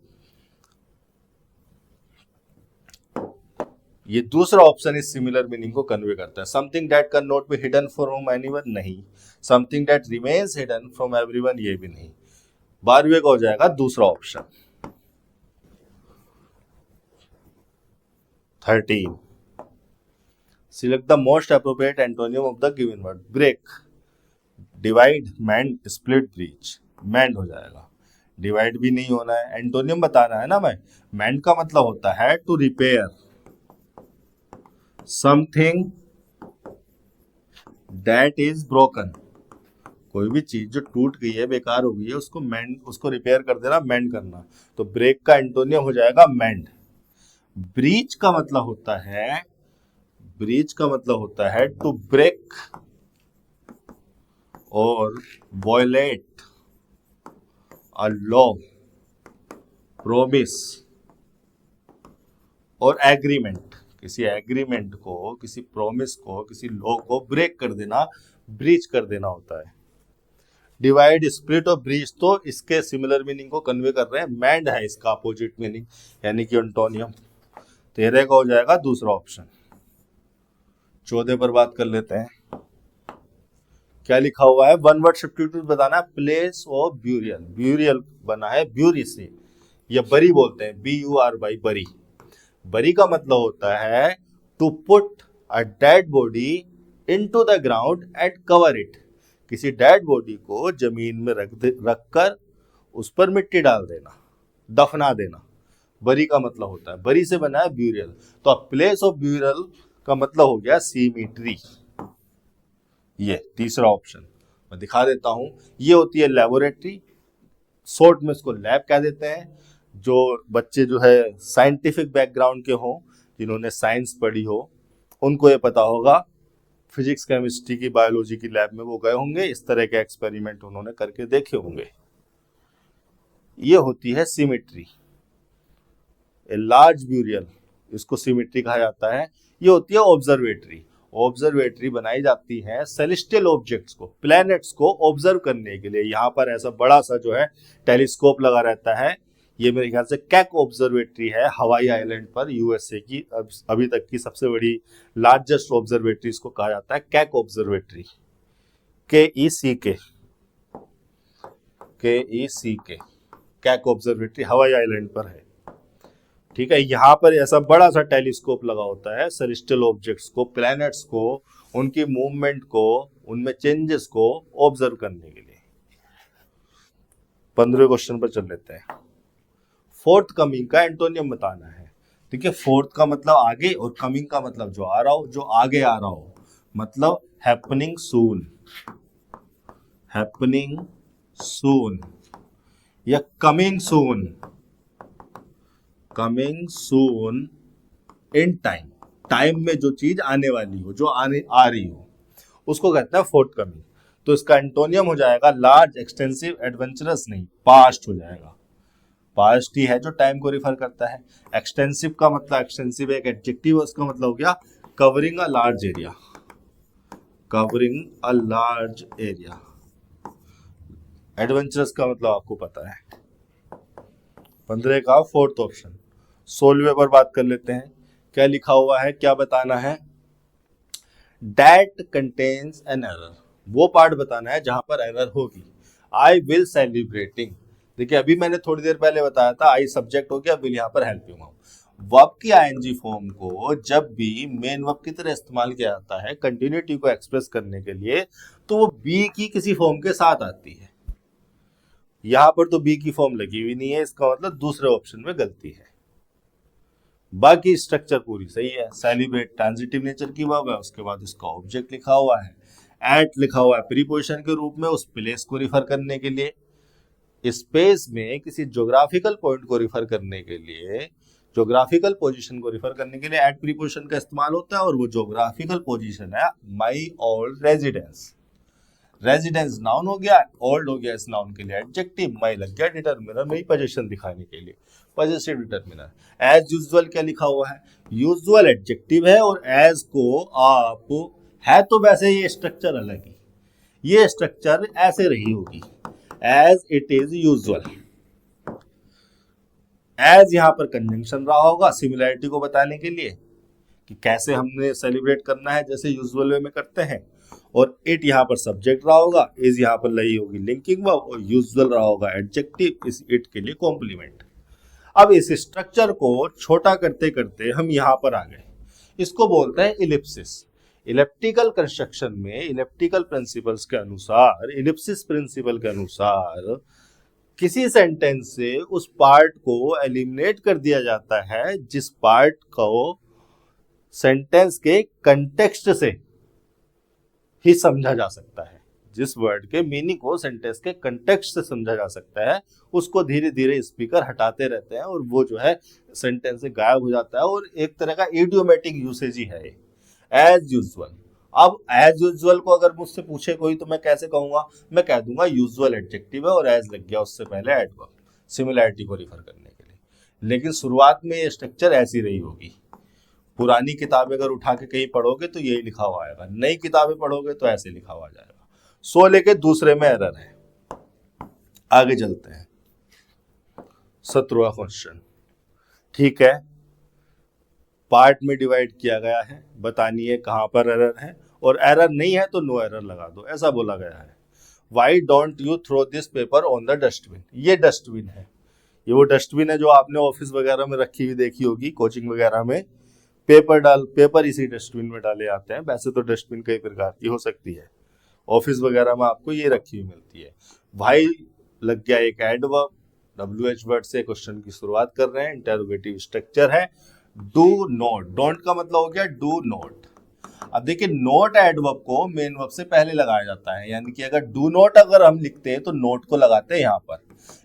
Speaker 1: ये दूसरा ऑप्शन इस सिमिलर मीनिंग को कन्वे करता है। Something that can not be hidden from anyone, नहीं। Something that remains hidden from everyone, ये भी नहीं। 12वें का हो जाएगा दूसरा option. 13, select the most appropriate antonym of the given word. Break, divide, mend, split, breach. Mend हो जाएगा, डिवाइड भी नहीं होना है, एंटोनियम बताना है ना। मैं मेंड का मतलब होता है to repair something that is broken. कोई भी चीज जो टूट गई है, बेकार हो गई है, उसको मेंड, उसको रिपेयर कर देना, मेंड करना। तो ब्रेक का एंटोनियम हो जाएगा मेंड। ब्रीच का मतलब होता है, ब्रीच का मतलब होता है टू ब्रेक और वॉयलेट अ लॉ, प्रोमिस और एग्रीमेंट। किसी एग्रीमेंट को, किसी प्रोमिस को, किसी लॉ को ब्रेक कर देना, ब्रीच कर देना होता है। डिवाइड, स्प्लिट और ब्रीच तो इसके सिमिलर मीनिंग को कन्वे कर रहे हैं। मैंड है इसका अपोजिट मीनिंग, यानी कि एंटोनियम। 13 का हो जाएगा दूसरा ऑप्शन। 14 पर बात कर लेते हैं। क्या लिखा हुआ है? वन वर्ड सब्स्टिट्यूट बताना है। प्लेस ऑफ ब्यूरियल, ब्यूरियल बना है ब्यूरी से, या बरी बोलते हैं, BURY, बरी। बरी का मतलब होता है to put a dead body into the ground and cover it. किसी डेड बॉडी को जमीन में रखकर उस पर मिट्टी डाल देना, दफना देना, बरी का मतलब होता है। बरी से बना है ब्यूरियल। तो प्लेस ऑफ ब्यूरियल का मतलब हो गया सीमेट्री। ये तीसरा ऑप्शन मैं दिखा देता हूं। ये होती है लेबोरेटरी, शॉर्ट में इसको लैब कह देते हैं। जो बच्चे जो है साइंटिफिक बैकग्राउंड के हों, जिन्होंने साइंस पढ़ी हो, उनको ये पता होगा। फिजिक्स, केमिस्ट्री की, बायोलॉजी की लैब में वो गए होंगे, इस तरह के एक्सपेरिमेंट उन्होंने करके देखे होंगे। ये होती है सिमेट्री। ए लार्ज ब्यूरियल, इसको सिमेट्री कहा जाता है। ये होती है ऑब्जर्वेटरी। ऑब्जर्वेटरी बनाई जाती है सेलेस्टियल ऑब्जेक्ट्स को, प्लैनेट्स को ऑब्जर्व करने के लिए। यहाँ पर ऐसा बड़ा सा जो है टेलीस्कोप लगा रहता है। ये मेरे ख्याल से कैक ऑब्जर्वेटरी है, हवाई आइलैंड पर, यूएसए की अभी तक की सबसे बड़ी लार्जेस्ट ऑब्जर्वेटरी इसको कहा जाता है, कैक ऑब्जर्वेटरी। KECK, कैक ऑब्जर्वेटरी हवाई आइलैंड पर है। ठीक है, यहाँ पर ऐसा बड़ा सा टेलीस्कोप लगा होता है सेलेस्टियल ऑब्जेक्ट्स को, प्लैनेट्स को, उनकी मूवमेंट को, उनमें चेंजेस को ऑब्जर्व करने के लिए। 15वें क्वेश्चन पर चल लेते हैं। फोर्थ कमिंग का एंटोनियम बताना है। ठीक है, फोर्थ का मतलब आगे और कमिंग का मतलब जो आ रहा हो, जो आगे आ रहा हो, मतलब हैपनिंग सून, हैपनिंग सून या coming soon, coming soon in time. Time में जो चीज आने वाली हो, जो आने आ रही हो, उसको कहते हैं फोर्थ कमिंग। तो इसका एंटोनियम हो जाएगा लार्ज, एक्सटेंसिव, एडवेंचरस नहीं, पास्ट हो जाएगा। पास्ट ही है जो टाइम को रिफर करता है। एक्सटेंसिव का मतलब, एक्सटेंसिव एक एडजेक्टिव है, उसका मतलब हो गया covering a large area, covering a large area. Adventurous का मतलब आपको पता है। 15 का फोर्थ ऑप्शन। 16वें पर बात कर लेते हैं, क्या लिखा हुआ है, क्या बताना है, दैट कंटेन्स एन एरर, वो पार्ट बताना है जहां पर एरर होगी। आई विल सेलिब्रेटिंग, देखिए अभी मैंने थोड़ी देर पहले बताया था आई सब्जेक्ट हो गया, विल यहाँ पर हेल्पिंग वर्ब। वर्ब की आईएनजी फॉर्म को जब भी मेन वर्ब की तरह इस्तेमाल किया जाता है कंटिन्यूटी को एक्सप्रेस करने के लिए, तो वो बी की किसी फॉर्म के साथ आती है। यहां पर तो बी की फॉर्म लगी हुई नहीं है, इसका मतलब दूसरे ऑप्शन में गलती है। बाकी स्ट्रक्चर पूरी सही है। सेलिब्रेट ट्रांजिटिव नेचर की वर्ब है, उसके बाद इसका ऑब्जेक्ट लिखा हुआ है, एट लिखा हुआ है प्रीपोजिशन के रूप में उस प्लेस को रिफर करने के लिए। स्पेस में किसी ज्योग्राफिकल पॉइंट को रिफर करने के लिए, ज्योग्राफिकल पोजीशन को रिफर करने के लिए एट प्रीपोजिशन का इस्तेमाल होता है, और वो ज्योग्राफिकल पोजीशन है my old residence. Residence noun हो गया, ओल्ड हो गया इस नाउन के लिए एडजेक्टिव, माई लग गया डिटरमिनर, नई पोजीशन दिखाने के लिए पॉजिटिव डिटरमिनर। एज यूजुअल क्या लिखा हुआ है, यूजुअल एडजेक्टिव है, और एज को आप है तो वैसे ये स्ट्रक्चर अलग ही, ये स्ट्रक्चर ऐसे रही होगी, as it is usual. As यहां पर कंजंक्शन रहा होगा सिमिलैरिटी को बताने के लिए कि कैसे हमने सेलिब्रेट करना है जैसे यूजुअल वे में करते हैं, और इट यहाँ पर सब्जेक्ट रहा होगा, इज यहाँ पर लगी होगी लिंकिंग वर्ब, और यूजुअल रहा होगा एडजेक्टिव, इस इट के लिए कॉम्प्लीमेंट। अब इस स्ट्रक्चर को छोटा करते करते हम यहाँ पर आ गए, इसको बोलते हैं इलिप्सिस। इलिप्टिकल कंस्ट्रक्शन में इलिप्टिकल प्रिंसिपल्स के अनुसार, इलिप्सिस प्रिंसिपल के अनुसार किसी सेंटेंस से उस पार्ट को एलिमिनेट कर दिया जाता है जिस पार्ट को सेंटेंस के कंटेक्स्ट से ही समझा जा सकता है, जिस वर्ड के मीनिंग को सेंटेंस के कंटेक्स्ट से समझा जा सकता है, उसको धीरे धीरे स्पीकर हटाते रहते हैं और वो जो है सेंटेंस से गायब हो जाता है, और एक तरह का इडियोमेटिक यूसेज ही है एज यूजुअल। अब एज यूजुअल को अगर मुझसे पूछे कोई तो मैं कैसे कहूंगा, मैं कह दूंगा यूजुअल एडजेक्टिव है और एज लग गया उससे पहले एडवर्ब, सिमिलैरिटी को रिफर करने के लिए। लेकिन शुरुआत में ये स्ट्रक्चर ऐसी रही होगी। पुरानी किताबें अगर उठा के कहीं पढ़ोगे तो यही लिखा हुआ आएगा, नई किताबें पढ़ोगे तो ऐसे लिखा हुआ जाएगा। 16 के दूसरे में एरर है। आगे चलते हैं, 17वां क्वेश्चन। ठीक है, पार्ट में डिवाइड किया गया है, बतानी है कहां पर एरर है, और एरर नहीं है तो नो एरर लगा दो, ऐसा बोला गया है। Why don't you throw this paper on the dustbin, ये डस्टबिन है, ये वो डस्टबिन है जो आपने ऑफिस वगैरह में रखी हुई देखी होगी, कोचिंग वगैरह में पेपर इसी डस्टबिन में डाले जाते हैं। वैसे तो डस्टबिन कई प्रकार की हो सकती है, ऑफिस वगैरह में आपको ये रखी हुई मिलती है। भाई लग गया एक एडवर्ब, WH वर्ड से क्वेश्चन की शुरुआत कर रहे हैं, इंटरोगेटिव स्ट्रक्चर है। डू नॉट, डोंट का मतलब हो गया डू नॉट। अब देखिए नोट एडवर्ब को मेन वर्ब से पहले लगाया जाता है, यानी कि अगर डू नॉट अगर हम लिखते हैं तो नोट को लगाते हैं यहाँ पर,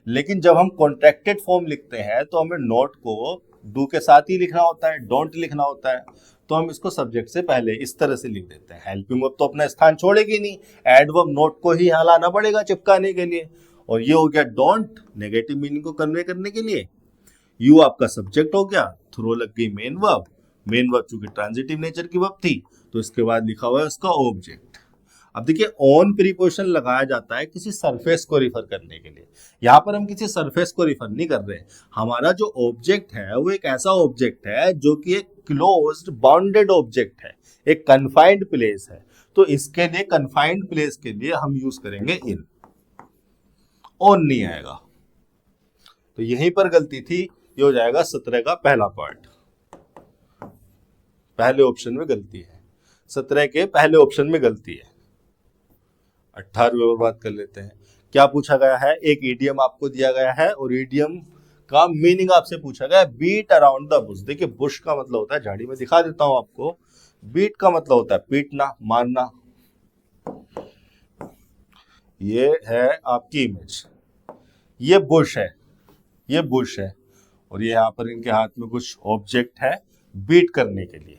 Speaker 1: लेकिन जब हम कॉन्ट्रैक्टेड फॉर्म लिखते हैं तो हमें नोट को डू के साथ ही लिखना होता है, डोंट लिखना होता है, तो हम इसको सब्जेक्ट से पहले इस तरह से लिख देते हैं। हेल्पिंग वर्ब तो अपना स्थान छोड़ेगी नहीं, एडवर्ब नोट को ही यहाँ लाना पड़ेगा चिपकाने के लिए, और ये हो गया डोंट नेगेटिव मीनिंग को कन्वे करने के लिए। यू आपका सब्जेक्ट हो गया, थ्रो लग गई मेन वर्ब, मेन वर्ब चूंकि ट्रांजिटिव नेचर की वर्ब थी तो इसके बाद लिखा हुआ है उसका ऑब्जेक्ट। अब देखिए ऑन प्रीपोजिशन लगाया जाता है किसी सरफेस को रिफर करने के लिए, यहाँ पर हम किसी सरफेस को रिफर नहीं कर रहे हैं। हमारा जो ऑब्जेक्ट है वो एक ऐसा ऑब्जेक्ट है जो कि एक क्लोज्ड बाउंडेड ऑब्जेक्ट है, एक कन्फाइंड प्लेस है, तो इसके लिए कन्फाइंड प्लेस के लिए हम यूज करेंगे इन, ऑन नहीं आएगा, तो यहीं पर गलती थी। ये हो जाएगा 17 का पहला पार्ट, पहले ऑप्शन में गलती है, 17 के पहले ऑप्शन में गलती है। 18वें पर बात कर लेते हैं, क्या पूछा गया है, एक ईडियम आपको दिया गया है और ईडियम का मीनिंग आपसे पूछा गया है, बीट अराउंड द बुश। देखिए बुश का मतलब होता है झाड़ी, में दिखा देता हूं आपको। बीट का मतलब होता है पीटना, मारना। ये है आपकी इमेज, ये बुश है, ये बुश है, और ये यहाँ पर इनके हाथ में कुछ ऑब्जेक्ट है बीट करने के लिए।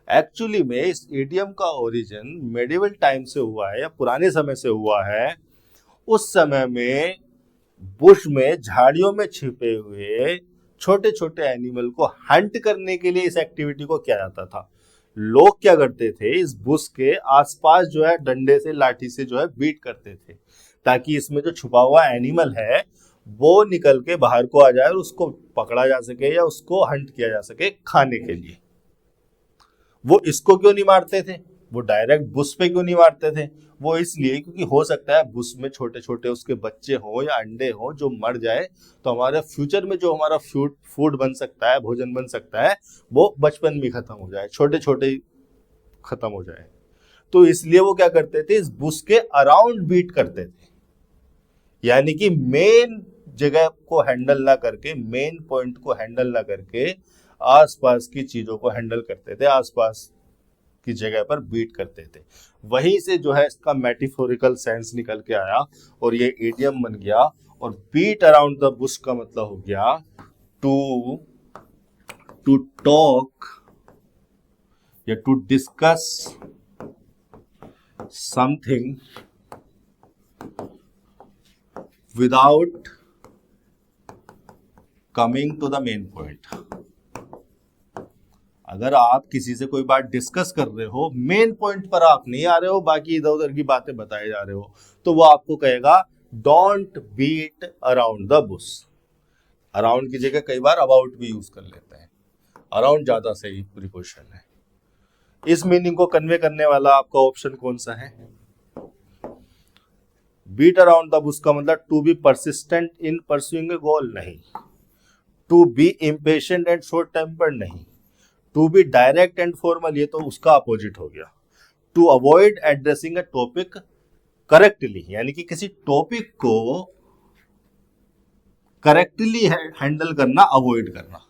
Speaker 1: एक्चुअली में इस इडियम का ओरिजिन मेडिवल टाइम से हुआ है या पुराने समय से हुआ है। उस समय में बुश में झाड़ियों में छिपे हुए छोटे छोटे एनिमल को हंट करने के लिए इस एक्टिविटी को किया जाता था। लोग क्या करते थे, इस बुश के आसपास जो है डंडे से, लाठी से जो है बीट करते थे, ताकि इसमें जो छुपा हुआ एनिमल है वो निकल के बाहर को आ जाए और उसको पकड़ा जा सके या उसको हंट किया जा सके खाने के लिए। वो इसको क्यों नहीं मारते थे, वो डायरेक्ट बुश पे क्यों नहीं मारते थे? वो इसलिए क्योंकि हो सकता है बुश में छोटे छोटे उसके बच्चे हों या अंडे हों जो मर जाए, तो हमारे फ्यूचर में जो हमारा फूड बन सकता है, भोजन बन सकता है, वो बचपन में खत्म हो जाए, छोटे छोटे खत्म हो जाए। तो इसलिए वो क्या करते थे, इस बुश के अराउंड बीट करते थे, यानी कि मेन जगह को हैंडल ना करके, मेन पॉइंट को हैंडल ना करके आसपास की चीजों को हैंडल करते थे, आसपास की जगह पर बीट करते थे। वहीं से जो है इसका मेटाफोरिकल सेंस निकल के आया और ये इडियम बन गया। और बीट अराउंड द बुश का मतलब हो गया टू टू टॉक या to discuss something without coming to the main point. अगर आप किसी से कोई बात डिस्कस कर रहे हो, मेन पॉइंट पर आप नहीं आ रहे हो, बाकी इधर उधर की बातें बताए जा रहे हो, तो वो आपको कहेगा don't beat around the bush. Around की जगह कई बार अबाउट भी यूज कर लेते हैं, अराउंड ज्यादा सही प्रीपोजिशन है। इस मीनिंग को कन्वे करने वाला आपका ऑप्शन कौन सा है? बीट अराउंड द बुश का मतलब to be persistent in pursuing a goal नहीं, to be impatient and short tempered नहीं, to be direct and formal ये तो उसका अपोजिट हो गया, to avoid addressing a topic correctly यानी कि किसी टॉपिक को करेक्टली हैंडल करना, अवॉइड करना।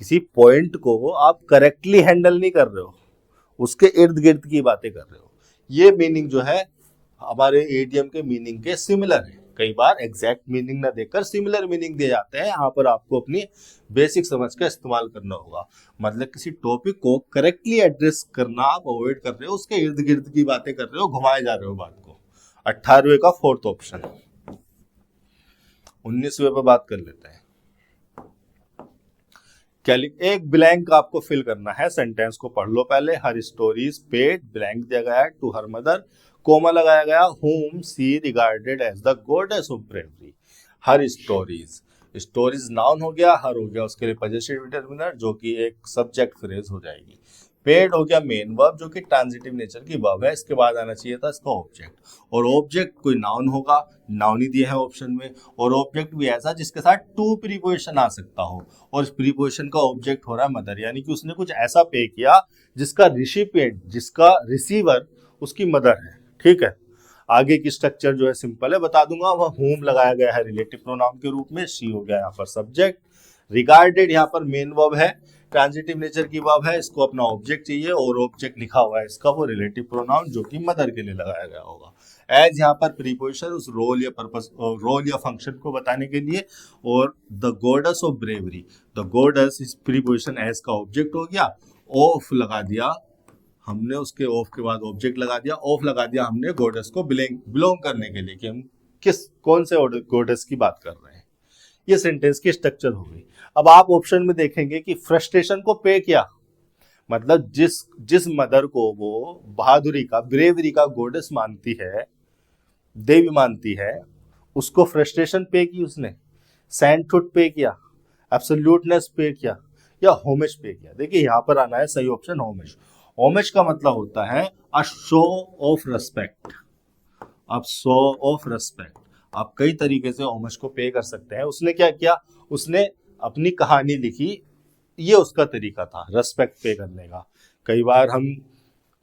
Speaker 1: किसी पॉइंट को आप करेक्टली हैंडल नहीं कर रहे हो, उसके इर्द गिर्द की बातें कर रहे हो। ये मीनिंग जो है हमारे इडियम के मीनिंग के सिमिलर है। कई बार एग्जैक्ट मीनिंग ना देकर सिमिलर मीनिंग दिए जाते हैं, यहाँ पर आपको अपनी बेसिक समझ का इस्तेमाल करना होगा। मतलब किसी टॉपिक को करेक्टली एड्रेस करना आप अवॉइड कर रहे हो, उसके इर्द गिर्द की बातें कर रहे हो, घुमाए जा रहे हो बात को। 18वें का फोर्थ ऑप्शन। 19वें पर बात कर लेते हैं। एक ब्लैंक आपको फिल करना है, सेंटेंस को पढ़ लो पहले। हर स्टोरीज पेड, ब्लैंक दिया गया है, टू हर मदर, कोमा लगाया गया, whom she regarded as the goddess of bravery। Her stories, stories noun हो गया, हर हो गया उसके लिए पजेसिव डिटरमिनर जो कि एक सब्जेक्ट फ्रेज हो जाएगी। पेड हो गया मेन वर्ब जो कि ट्रांजिटिव नेचर की वर्ब है, इसके बाद आना चाहिए था इसका ऑब्जेक्ट। और ऑब्जेक्ट कोई नाउन होगा, नाउन ही दिया है ऑप्शन में, और ऑब्जेक्ट भी ऐसा जिसके साथ टू प्रीपोजिशन आ सकता हो, और इस प्रीपोजिशन का ऑब्जेक्ट हो रहा है मदर, यानी कि उसने कुछ ऐसा पे किया जिसका रिसिपिएंट, जिसका रिसीवर उसकी मदर है। ठीक है, आगे की स्ट्रक्चर जो है सिंपल है, बता दूंगा। वह होम लगाया गया है रिलेटिव प्रोनाउन के रूप में, शी हो गया यहाँ पर सब्जेक्ट, रिगार्डेड यहाँ पर मेन वर्ब है, ट्रांजिटिव नेचर की वर्ब है, इसको अपना ऑब्जेक्ट चाहिए, और ऑब्जेक्ट लिखा हुआ है इसका वो रिलेटिव प्रोनाउन जो कि मदर के लिए लगाया गया होगा। एज यहाँ पर प्रीपोजिशन उस रोल या पर्पस, रोल या फंक्शन को बताने के लिए। और the goddess of bravery, the goddess इस प्रीपोजिशन एज का ऑब्जेक्ट हो गया। ऑफ लगा दिया हमने, उसके ऑफ के बाद ऑब्जेक्ट लगा दिया, ऑफ लगा दिया हमने गॉडेस को बिलोंग करने के लिए कि हम कौन से गॉडेस की बात कर रहे हैं। ये सेंटेंस की स्ट्रक्चर हो गई। अब आप ऑप्शन में देखेंगे कि फ्रस्ट्रेशन को पे किया, मतलब जिस मदर को वो बहादुरी का, ब्रेवरी का गॉडेस मानती है, देवी मानती है, उसको फ्रस्ट्रेशन पे की उसने, सैंडहुड पे किया, एब्सोल्यूटनेस पे किया, या होमेज पे किया। देखिए यहाँ पर आना है सही ऑप्शन होमेज। होमेज का मतलब होता है अ शो ऑफ रेस्पेक्ट। अब शो ऑफ रेस्पेक्ट आप कई तरीके से होमेज को पे कर सकते हैं। उसने क्या किया, उसने अपनी कहानी लिखी, ये उसका तरीका था रेस्पेक्ट पे करने का। कई बार हम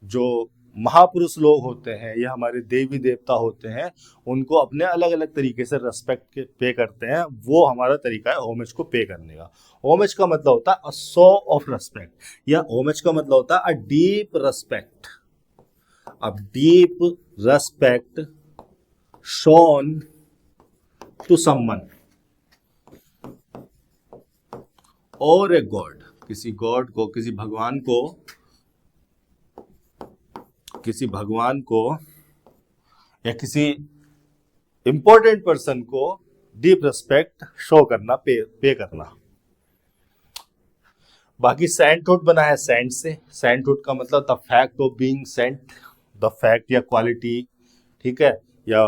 Speaker 1: जो महापुरुष लोग होते हैं या हमारे देवी देवता होते हैं, उनको अपने अलग अलग तरीके से रेस्पेक्ट पे करते हैं, वो हमारा तरीका है होमेज को पे करने का। होमेज का मतलब होता है अ शो ऑफ रेस्पेक्ट, या होमेज का मतलब होता है अ डीप रेस्पेक्ट। अब deep respect shown to someone और ए गॉड, किसी गॉड को, किसी भगवान को या किसी इंपॉर्टेंट पर्सन को डीप रेस्पेक्ट शो करना, पे करना। बाकी सेंटहुड बना है सेंट से। सेंटहुड का मतलब the fact of being Saint, the fact या क्वालिटी, ठीक है, या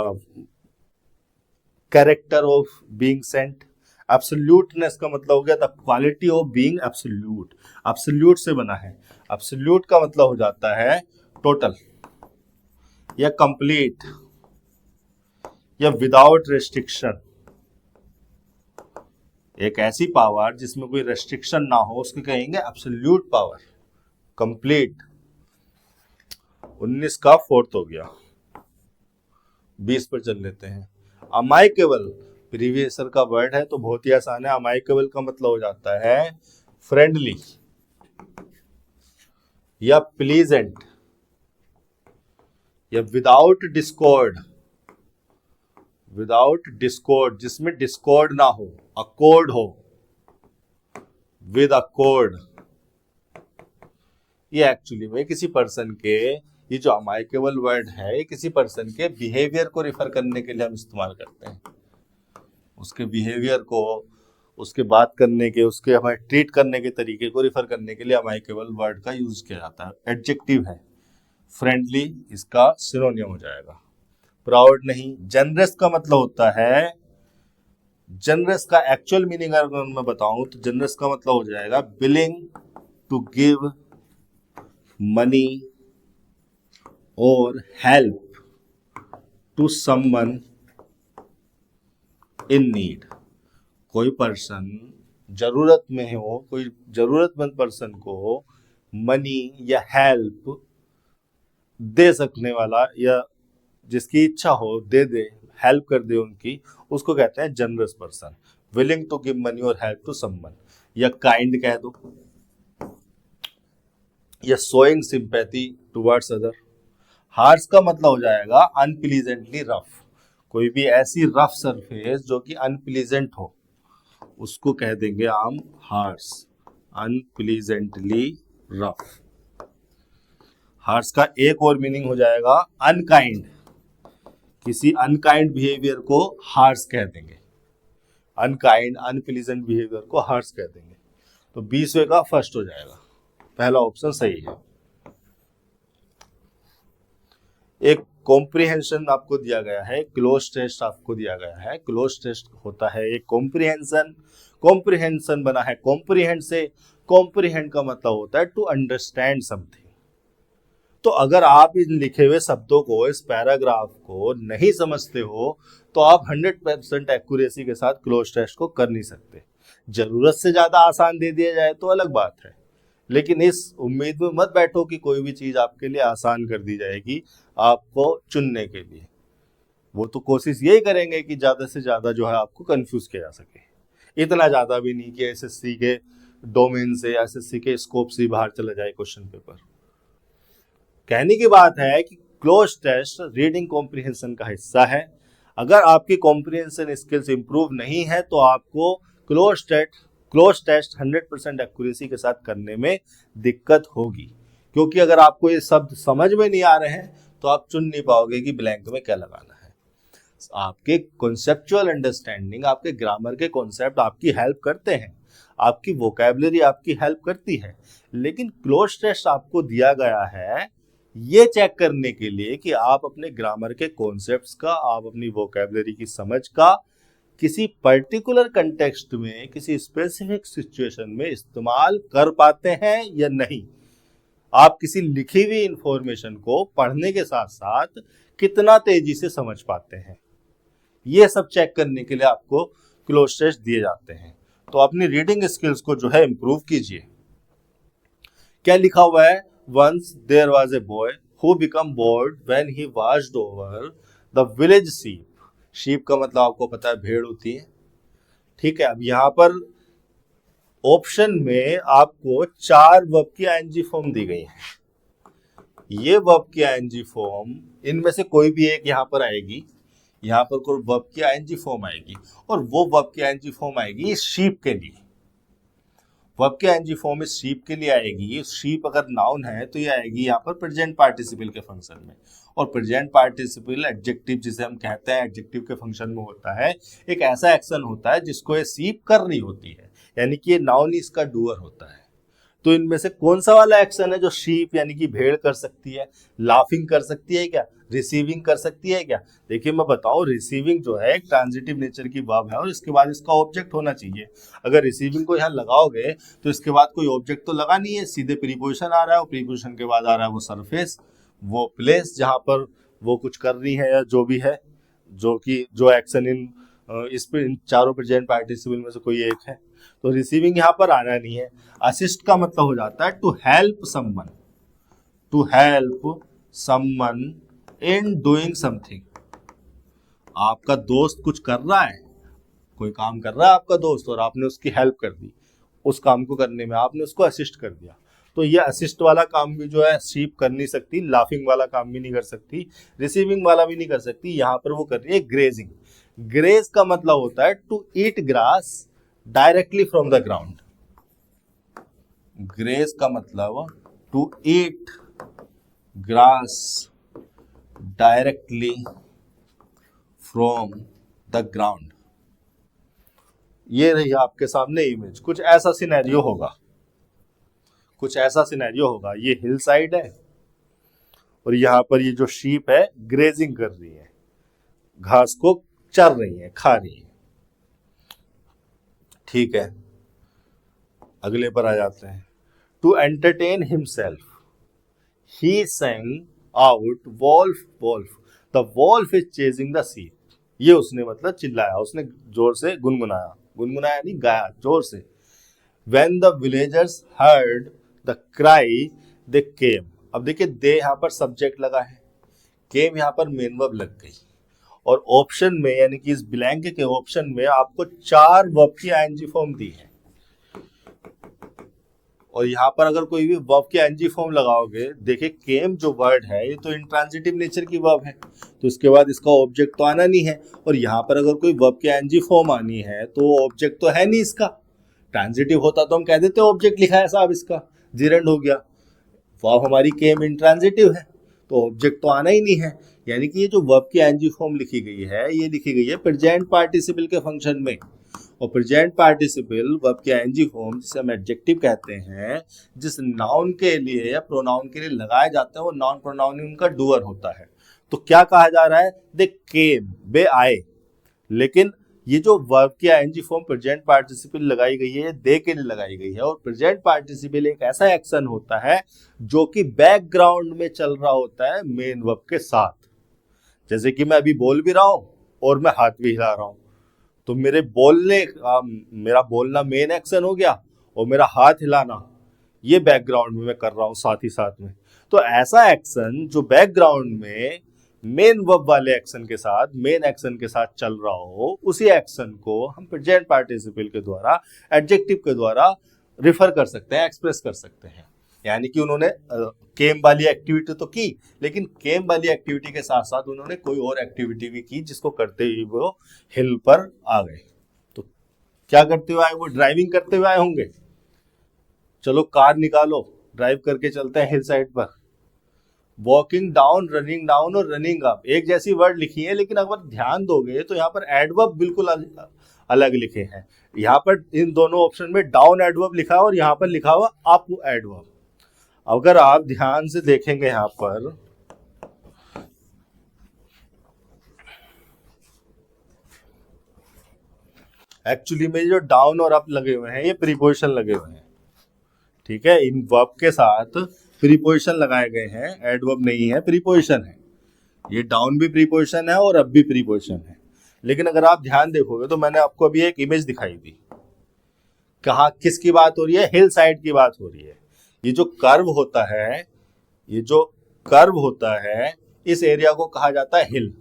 Speaker 1: character of being Saint. Absoluteness का मतलब हो गया the quality of being absolute, absolute से बना है। एब्सोल्यूट का मतलब हो जाता है टोटल या कंप्लीट या विदाउट रेस्ट्रिक्शन। एक ऐसी पावर जिसमें कोई रेस्ट्रिक्शन ना हो उसको कहेंगे एब्सोल्यूट पावर, कंप्लीट। 19 का फोर्थ हो गया, 20 पर चल लेते हैं। अमाइकेबल प्रीवियसर का वर्ड है तो बहुत ही आसान है। अमाइकेबल का मतलब हो जाता है फ्रेंडली या प्लीजेंट या विदाउट डिस्कॉर्ड, विदाउट डिस्कॉर्ड जिसमें डिस्कॉर्ड ना हो, अकॉर्ड हो, विद अकॉर्ड। ये एक्चुअली में किसी पर्सन के, ये जो अमाइकेबल वर्ड है ये किसी पर्सन के बिहेवियर को रिफर करने के लिए हम इस्तेमाल करते हैं। उसके बिहेवियर को, उसके बात करने के, उसके हमें ट्रीट करने के तरीके को रिफर करने के लिए अमाइकेबल वर्ड का यूज किया जाता है। एडजेक्टिव है, फ्रेंडली इसका सिनोनियम हो जाएगा। प्राउड नहीं। जनरस का मतलब होता है, जनरस का एक्चुअल मीनिंग अगर मैं बताऊं तो जनरस का मतलब हो जाएगा विलिंग टू गिव मनी और help to someone in need. कोई पर्सन जरूरत में हो, कोई जरूरतमंद पर्सन को मनी या हेल्प दे सकने वाला या जिसकी इच्छा हो दे दे, हेल्प कर दे उनकी, उसको कहते हैं generous person. Willing to give money और हेल्प टू समवन, या काइंड कह दो, या showing sympathy towards other. Harsh का मतलब हो जाएगा अनप्लीजेंटली रफ। कोई भी ऐसी रफ सरफेस जो कि अनप्लीजेंट हो उसको कह देंगे हम हार्श, अनप्लीजेंटली रफ। हार्श का एक और मीनिंग हो जाएगा अनकाइंड। किसी अनकाइंड बिहेवियर को हार्श कह देंगे, अनकाइंड अनप्लीजेंट बिहेवियर को हार्श कह देंगे। तो 20वें का फर्स्ट हो जाएगा, पहला ऑप्शन सही है। एक कॉम्प्रिहेंशन आपको दिया गया है, क्लोज टेस्ट आपको दिया गया है। क्लोज टेस्ट होता है एक कॉम्प्रिहेंशन, कॉम्प्रिहेंशन बना है कॉम्प्रिहेंड से। कॉम्प्रिहेंड का मतलब होता है टू अंडरस्टैंड समथिंग। तो अगर आप इन लिखे हुए शब्दों को, इस पैराग्राफ को नहीं समझते हो तो आप 100% एक्यूरेसी के साथ क्लोज टेस्ट को कर नहीं सकते। जरूरत से ज्यादा आसान दे दिया जाए तो अलग बात है, लेकिन इस उम्मीद में मत बैठो कि कोई भी चीज आपके लिए आसान कर दी जाएगी आपको चुनने के लिए। वो तो कोशिश यही करेंगे कि ज्यादा से ज्यादा जो है आपको कंफ्यूज किया जा सके। इतना ज्यादा भी नहीं कि एसएससी के डोमेन से, एसएससी के स्कोप से बाहर चला जाए क्वेश्चन पेपर। कहने की बात है कि क्लोज टेस्ट रीडिंग कॉम्प्रिहेंशन का हिस्सा है। अगर आपकी कॉम्प्रिहेंशन स्किल्स इंप्रूव नहीं है तो आपको क्लोज टेस्ट 100% एक्यूरेसी के साथ करने में दिक्कत होगी, क्योंकि अगर आपको ये शब्द समझ में नहीं आ रहे हैं तो आप चुन नहीं पाओगे कि ब्लैंक में क्या लगाना है। आपके कॉन्सेप्चुअल अंडरस्टैंडिंग, आपके ग्रामर के कॉन्सेप्ट आपकी हेल्प करते हैं, आपकी वोकैबुलरी आपकी हेल्प करती है, लेकिन क्लोज टेस्ट आपको दिया गया है ये चेक करने के लिए कि आप अपने ग्रामर के कॉन्सेप्ट्स का, आप अपनी वोकैबुलरी की समझ का किसी पर्टिकुलर कंटेक्स्ट में, किसी स्पेसिफिक सिचुएशन में इस्तेमाल कर पाते हैं या नहीं। आप किसी लिखी हुई इंफॉर्मेशन को पढ़ने के साथ साथ कितना तेजी से समझ पाते हैं, ये सब चेक करने के लिए आपको क्लोज टेस्ट दिए जाते हैं। तो अपनी रीडिंग स्किल्स को जो है इंप्रूव कीजिए। क्या लिखा हुआ है? Once there was a boy who became bored when he watched over the village sheep. sheep का मतलब आपको पता है भेड़ होती है, ठीक है। अब यहाँ पर ऑप्शन में आपको 4 वर्ब की आईएनजी फॉर्म दी गई है। ये वर्ब की आईएनजी फॉर्म इनमें से कोई भी एक यहाँ पर आएगी, यहाँ पर कोई वर्ब की आईएनजी फॉर्म आएगी, और वो वर्ब की आईएनजी फॉर्म आएगी शीप के लिए। वर्ब की आईएनजी फॉर्म इस शीप के लिए आएगी। शीप अगर नाउन है तो ये आएगी यहाँ पर प्रेजेंट पार्टिसिपल के फंक्शन में, और प्रेजेंट पार्टिसिपल एडजेक्टिव जिसे हम कहते हैं एडजेक्टिव के फंक्शन में होता है। एक ऐसा एक्शन होता है जिसको ये शीप कर रही होती है, यानी कि ये नाउन इसका डूअर होता है। तो इनमें से कौन सा वाला एक्शन है जो शीप यानी कि भेड़ कर सकती है? लाफिंग कर सकती है क्या? रिसीविंग कर सकती है क्या? देखिए मैं बताऊं, रिसीविंग जो है एक ट्रांजिटिव नेचर की वर्ब है और इसके बाद इसका ऑब्जेक्ट होना चाहिए। अगर रिसीविंग को यहाँ लगाओगे तो इसके बाद कोई ऑब्जेक्ट तो लगा नहीं है, सीधे प्रीपोजिशन आ रहा है और प्रीपोजिशन के बाद आ रहा है वो सरफेस, वो प्लेस जहां पर वो कुछ कर रही है या जो भी है, जो एक्शन इन इस पे इन चारों प्रेजेंट पार्टिसिपल में से कोई एक है। तो रिसीविंग यहाँ पर आना नहीं है। असिस्ट का मतलब हो जाता है to help someone, to help someone in doing something. आपका दोस्त कुछ कर रहा है, कोई काम कर रहा है आपका दोस्त और आपने उसकी हेल्प कर दी, उस काम को करने में आपने उसको असिस्ट कर दिया। तो ये असिस्ट वाला काम भी जो है शीप कर नहीं सकती, लाफिंग वाला काम भी नहीं कर सकती, रिसीविंग वाला भी नहीं कर सकती। यहाँ पर वो कर रही है ग्रेजिंग। ग्रेज का मतलब होता है to eat grass directly from the ground. Graze का मतलब to eat grass directly from the ground. ये रही आपके सामने इमेज। कुछ ऐसा सिनेरियो होगा, कुछ ऐसा सिनेरियो होगा। ये हिल साइड है और यहाँ पर ये जो शीप है ग्रेजिंग कर रही है, घास को चर रही है, खा रही है। ठीक है, अगले पर आ जाते हैं। टू एंटरटेन हिमसेल्फ ही sang out wolf wolf, the wolf is chasing the sheep. ये उसने मतलब चिल्लाया, उसने जोर से गुनगुनाया, गुनगुनाया नहीं गाया, जोर से। When the villagers heard the cry, they came। अब देखिए दे यहाँ पर सब्जेक्ट लगा है, केम यहाँ पर मेन वर्ब लग गई और ऑप्शन में यानी कि इस ब्लैंक के ऑप्शन में आपको 4 वर्ब की आईएनजी फॉर्म दी है और यहाँ पर अगर कोई भी वर्ब की आईएनजी फॉर्म लगाओगे, देखिए केम जो वर्ड है ये तो इंट्रांजिटिव नेचर की वर्ब है, तो इसके बाद इसका ऑब्जेक्ट तो आना नहीं है। और यहाँ पर अगर कोई वर्ब की आईएनजी फॉर्म आनी है तो ऑब्जेक्ट तो है नहीं इसका। ट्रांजिटिव होता तो हम कह देते ऑब्जेक्ट लिखा है साहब, इसका जिरेंड हो गया। वर्ब हमारी केम इंट्रांजिटिव है तो ऑब्जेक्ट तो आना ही नहीं है। यानी कि ये जो वर्ब की आईएनजी फॉर्म लिखी गई है ये लिखी गई है प्रेजेंट पार्टिसिपल के फंक्शन में। और प्रेजेंट पार्टिसिपल वर्ब की आईएनजी फॉर्म जिसे हम एडजेक्टिव कहते हैं, जिस नाउन के लिए या प्रोनाउन के लिए लगाया जाता है वो नॉन प्रोनाउन उनका डूअर होता है। तो क्या कहा जा रहा है? दे केम, वे आए। लेकिन ये जो वर्ब की आईएनजी फॉर्म प्रेजेंट पार्टिसिपल लगाई गई है दे के लिए लगाई गई है और प्रेजेंट पार्टिसिपल एक ऐसा एक्शन होता है जो कि बैकग्राउंड में चल रहा होता है मेन वर्ब के साथ। जैसे कि मैं अभी बोल भी रहा हूं और मैं हाथ भी हिला रहा हूं, तो मेरा बोलना मेन एक्शन हो गया और मेरा हाथ हिलाना ये बैकग्राउंड में मैं कर रहा हूं साथ ही साथ में। तो ऐसा एक्शन जो बैकग्राउंड में मेन वर्ब वाले एक्शन के साथ, मेन एक्शन के साथ चल रहा हो, उसी एक्शन को हम प्रेजेंट पार्टिसिपल के द्वारा, एडजेक्टिव के द्वारा रिफर कर सकते हैं, एक्सप्रेस कर सकते हैं। यानी कि उन्होंने केम वाली एक्टिविटी तो की, लेकिन केम वाली एक्टिविटी के साथ साथ उन्होंने कोई और एक्टिविटी भी की जिसको करते हुए वो हिल पर आ गए। तो क्या करते हुए आए? वो ड्राइविंग करते हुए आए होंगे। चलो कार निकालो, ड्राइव करके चलते हैं हिल साइड पर। वॉकिंग डाउन, रनिंग डाउन और रनिंग अप एक जैसी वर्ड लिखी है, लेकिन अगर ध्यान दोगे तो यहाँ पर एडवर्ब बिल्कुल अलग लिखे हैं। यहाँ पर इन दोनों ऑप्शन में डाउन एडवर्ब लिखा है और यहाँ पर लिखा हुआ अप एडवर्ब। अगर आप ध्यान से देखेंगे यहाँ पर एक्चुअली में जो डाउन और अप लगे हुए हैं ये प्रीपोजिशन लगे हुए हैं। ठीक है, इन वर्ब के साथ प्रीपोजिशन लगाए गए हैं, एडवर्ब नहीं है, प्रीपोजिशन है। ये डाउन भी प्रीपोजिशन है और अप भी प्रीपोजिशन है। लेकिन अगर आप ध्यान देखोगे तो मैंने आपको अभी एक इमेज दिखाई दी, कहाँ किसकी बात हो रही है? हिल साइड की बात हो रही है। ये जो कर्व होता है, ये जो कर्व होता है इस एरिया को कहा जाता है हिल,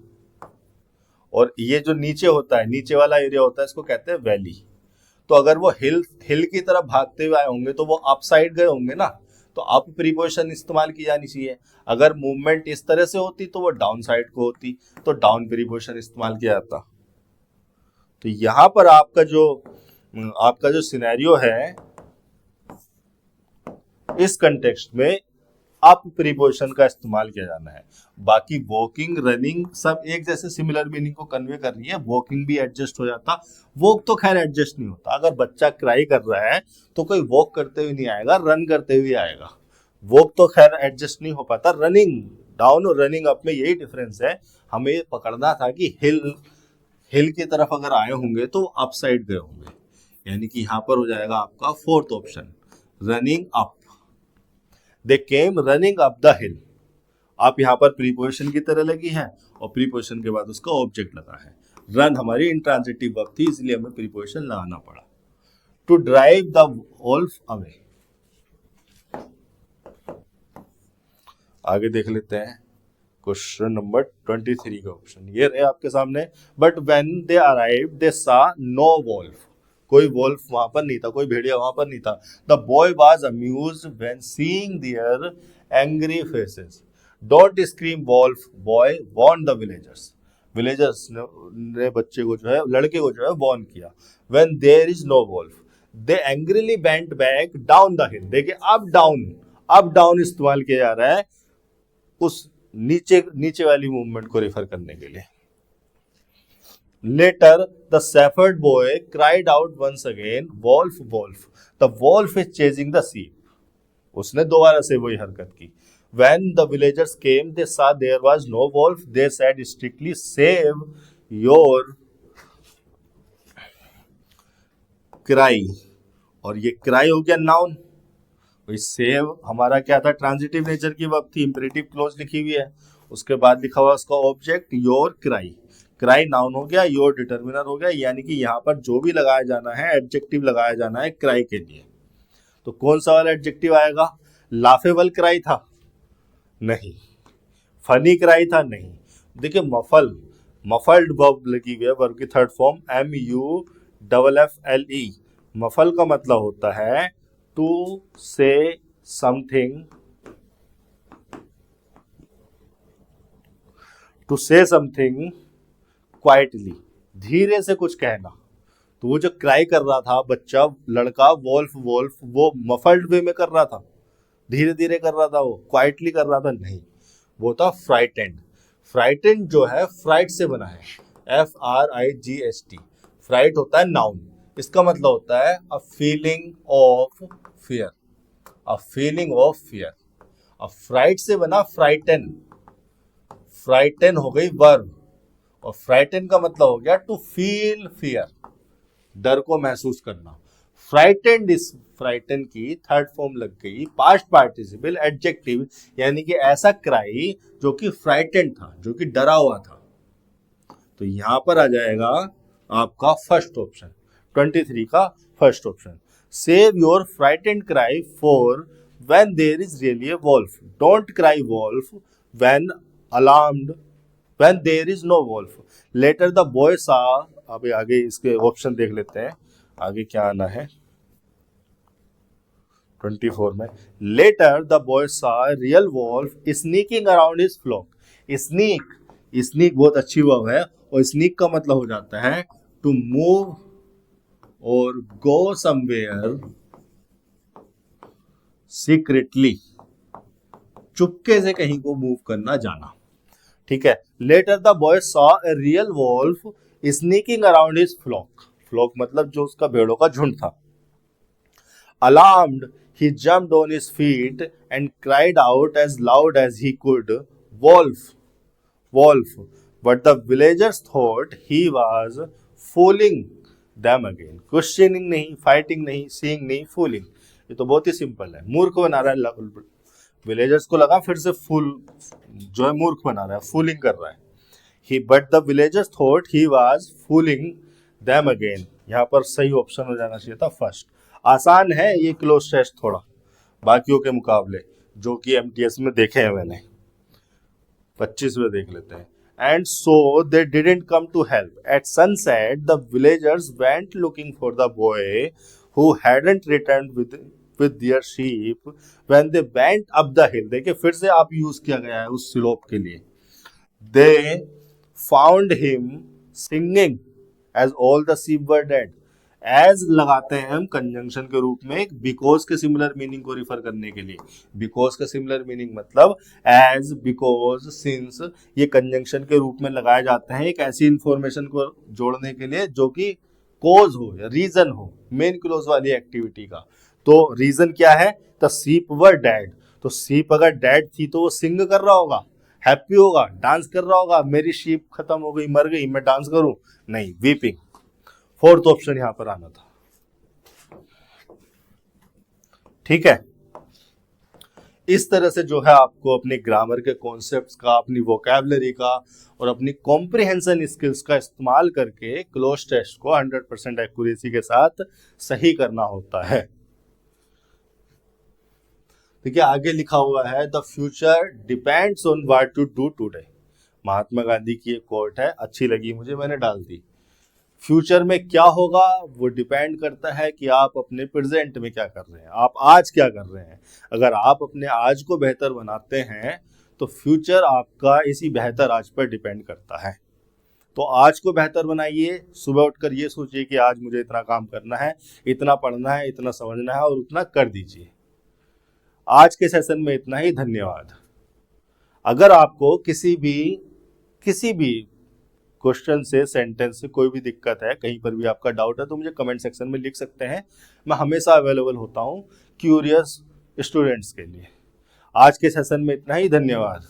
Speaker 1: और ये जो नीचे होता है, नीचे वाला एरिया होता है, इसको कहते हैं वैली। तो अगर वो हिल की तरफ भागते हुए आए होंगे तो वो अप साइड गए होंगे ना, तो अप प्रीपोजिशन इस्तेमाल की जानी चाहिए। अगर मूवमेंट इस तरह से होती तो वो डाउन साइड को होती, तो डाउन प्रीपोजिशन इस्तेमाल किया जाता। तो यहां पर आपका जो सिनेरियो है इस कंटेक्स्ट में अप प्रीपोजिशन का इस्तेमाल किया जाना है। बाकी वॉकिंग रनिंग सब एक जैसे सिमिलर मीनिंग को कन्वे कर रही है। वॉकिंग भी एडजस्ट हो जाता, वॉक तो खैर एडजस्ट नहीं होता। अगर बच्चा क्राई कर रहा है तो कोई वॉक करते हुए नहीं आएगा, रन करते हुए आएगा। वॉक तो खैर एडजस्ट नहीं हो पाता। रनिंग डाउन और रनिंग अप में यही डिफरेंस है। हमें पकड़ना था कि हिल की तरफ अगर आए होंगे तो अप साइड गए होंगे, यानी कि यहां पर हो जाएगा आपका fourth option, running up. They came running up the हिल। आप यहाँ पर प्रीपोजिशन की तरह लगी है और प्रीपोजिशन के बाद उसका ऑब्जेक्ट लगा है। रन हमारी इंट्रांजिटिव वर्ब थी, इसलिए हमें प्रीपोजिशन लगाना पड़ा। To drive the wolf away. आगे देख लेते हैं क्वेश्चन नंबर 23 का ऑप्शन ये रहे आपके सामने। बट व्हेन दे अराइव दे सा नो वोल्फ। कोई वोल्फ वहां पर नहीं था, कोई भेड़िया वहां पर नहीं था। The boy was amused when seeing their angry faces. Don't scream wolf boy warn the villagers. Villagers ने बच्चे को जो है, लड़के को जो है वार्न किया। When there is no wolf they angrily went back down the hill. देखिए अप डाउन इस्तेमाल किया जा रहा है उस नीचे वाली मूवमेंट को रेफर करने के लिए। Later the shepherd boy cried out once again wolf wolf. The wolf is chasing the sheep. उसने दोबारा से वही हरकत की। When the villagers came, they saw there was no wolf. They said strictly, save your cry. और ये cry हो गया नाउन। वही सेव हमारा क्या था, ट्रांजिटिव नेचर की वर्ब थी, इंपेरेटिव क्लोज लिखी हुई है। उसके बाद लिखा हुआ उसका object your cry. Cry noun हो गया, योर डिटर्मिनर हो गया, यानी कि यहाँ पर जो भी लगाया जाना है एडजेक्टिव लगाया जाना है क्राई के लिए। तो कौन सा वाला एडजेक्टिव आएगा? लाफेबल क्राई था? नहीं। फनी क्राई था? नहीं। देखिए मफल्ड वर्ब लगी हुई है, वर्ब की थर्ड फॉर्म MUFFLE। मफल का मतलब होता है टू से समथिंग, क्वाइटली, धीरे से कुछ कहना। तो वो जो क्राई कर रहा था बच्चा, लड़का, वोल्फ वो मफल्ड वे में कर रहा था, धीरे धीरे कर रहा था, वो क्वाइटली कर रहा था? नहीं, वो था फ्राइटेंड। फ्राइटेंड जो है फ्राइट से बना है, FRIGHT। फ्राइट होता है नाउन, इसका मतलब होता है a feeling of fear, a feeling of fear. अब फ्राइट से बना फ्राइटन, फ्राइटन हो गई वर्ब, और फ्राइटन का मतलब हो गया टू फील फियर, डर को महसूस करना। फ्राइटेंड, इस फ्राइटन की थर्ड फॉर्म लग गई पास्ट पार्टिसिपल एडजेक्टिव, यानी कि ऐसा क्राई जो कि फ्राइटेंड था, जो कि डरा हुआ था। तो यहां पर आ जाएगा आपका फर्स्ट ऑप्शन, 23 का first option. Save your frightened cry for when there is really a wolf. Don't cry wolf when alarmed when there is no wolf. Later the boy saw. अभी आगे इसके ऑप्शन देख लेते हैं, आगे क्या आना है 24 में। Later the boy saw real wolf sneaking around his flock. Sneak बहुत अच्छी वर्ब है, और स्नीक का मतलब हो जाता है टू मूव और गो समवेयर सीक्रेटली, चुपके से कहीं को मूव करना, जाना। ठीक है। Later the boy saw a real wolf sneaking around his flock. Flock मतलब जो उसका भेड़ों का झुंड था। Alarmed, he jumped on his feet and cried out as loud as he could, "Wolf! Wolf!" But the villagers thought he was fooling them again. Questioning नहीं, fighting नहीं, seeing नहीं, fooling. ये तो बहुत ही सिंपल है, मूर्ख बना रहा है। विलेजर्स को लगा फिर से फूल जो है मूर्ख बना रहा है, फूलिंग कर रहा है। But the villagers thought he was fooling them again. यहाँ पर सही ऑप्शन हो जाना चाहिए था फर्स्ट। आसान है ये क्लोज टेस्ट थोड़ा बाकियों के मुकाबले, जो कि MTS में देखे हैं मैंने। 25 में देख लेते हैं। And so they didn't come to help. At sunset, the villagers went looking for the boy who hadn't returned with their sheep when they went up the hill. देखिए फिर से आप यूज किया गया है उस स्लोप के लिए। They found him singing as all the sheep were dead. As लगाते हैं हम कंजंक्शन के रूप में एक बिकॉज के सिमिलर मीनिंग को रिफर करने के लिए। बिकॉज का सिमिलर मीनिंग मतलब एज, बिकॉज, सिंस, ये कंजंक्शन के रूप में लगाए जाते हैं एक ऐसी इंफॉर्मेशन को जोड़ने के लिए जो कि कोज हो या रीजन हो मेन क्लोज वाली एक्टिविटी का। तो रीजन क्या है, द शीप वर डेड। तो शीप अगर डेड थी तो वो सिंग कर रहा होगा, हैप्पी होगा, डांस कर रहा होगा। मेरी शीप खत्म हो गई, मर गई, मैं डांस करूं? नहीं, वीपिंग। फोर्थ ऑप्शन यहां पर आना था। ठीक है, इस तरह से जो है आपको अपनी ग्रामर के कॉन्सेप्ट्स का, अपनी वोकैबुलरी का और अपनी कॉम्प्रिहेंशन स्किल्स का इस्तेमाल करके क्लोज टेस्ट को 100% एक्यूरेसी के साथ सही करना होता है। देखिए आगे लिखा हुआ है, the future depends on what to do today. Mahatma Gandhi की एक कोट है, अच्छी लगी मुझे, मैंने डाल दी। फ्यूचर में क्या होगा वो डिपेंड करता है कि आप अपने प्रेजेंट में क्या कर रहे हैं, आप आज क्या कर रहे हैं। अगर आप अपने आज को बेहतर बनाते हैं तो फ्यूचर आपका इसी बेहतर आज पर डिपेंड करता है। तो आज को बेहतर बनाइए, सुबह उठकर ये सोचिए कि आज मुझे इतना काम करना है, इतना पढ़ना है, इतना समझना है और उतना कर दीजिए। आज के सेशन में इतना ही, धन्यवाद। अगर आपको किसी भी क्वेश्चन से, सेंटेंस से कोई भी दिक्कत है, कहीं पर भी आपका डाउट है तो मुझे कमेंट सेक्शन में लिख सकते हैं। मैं हमेशा अवेलेबल होता हूं क्यूरियस स्टूडेंट्स के लिए। आज के सेशन में इतना ही, धन्यवाद।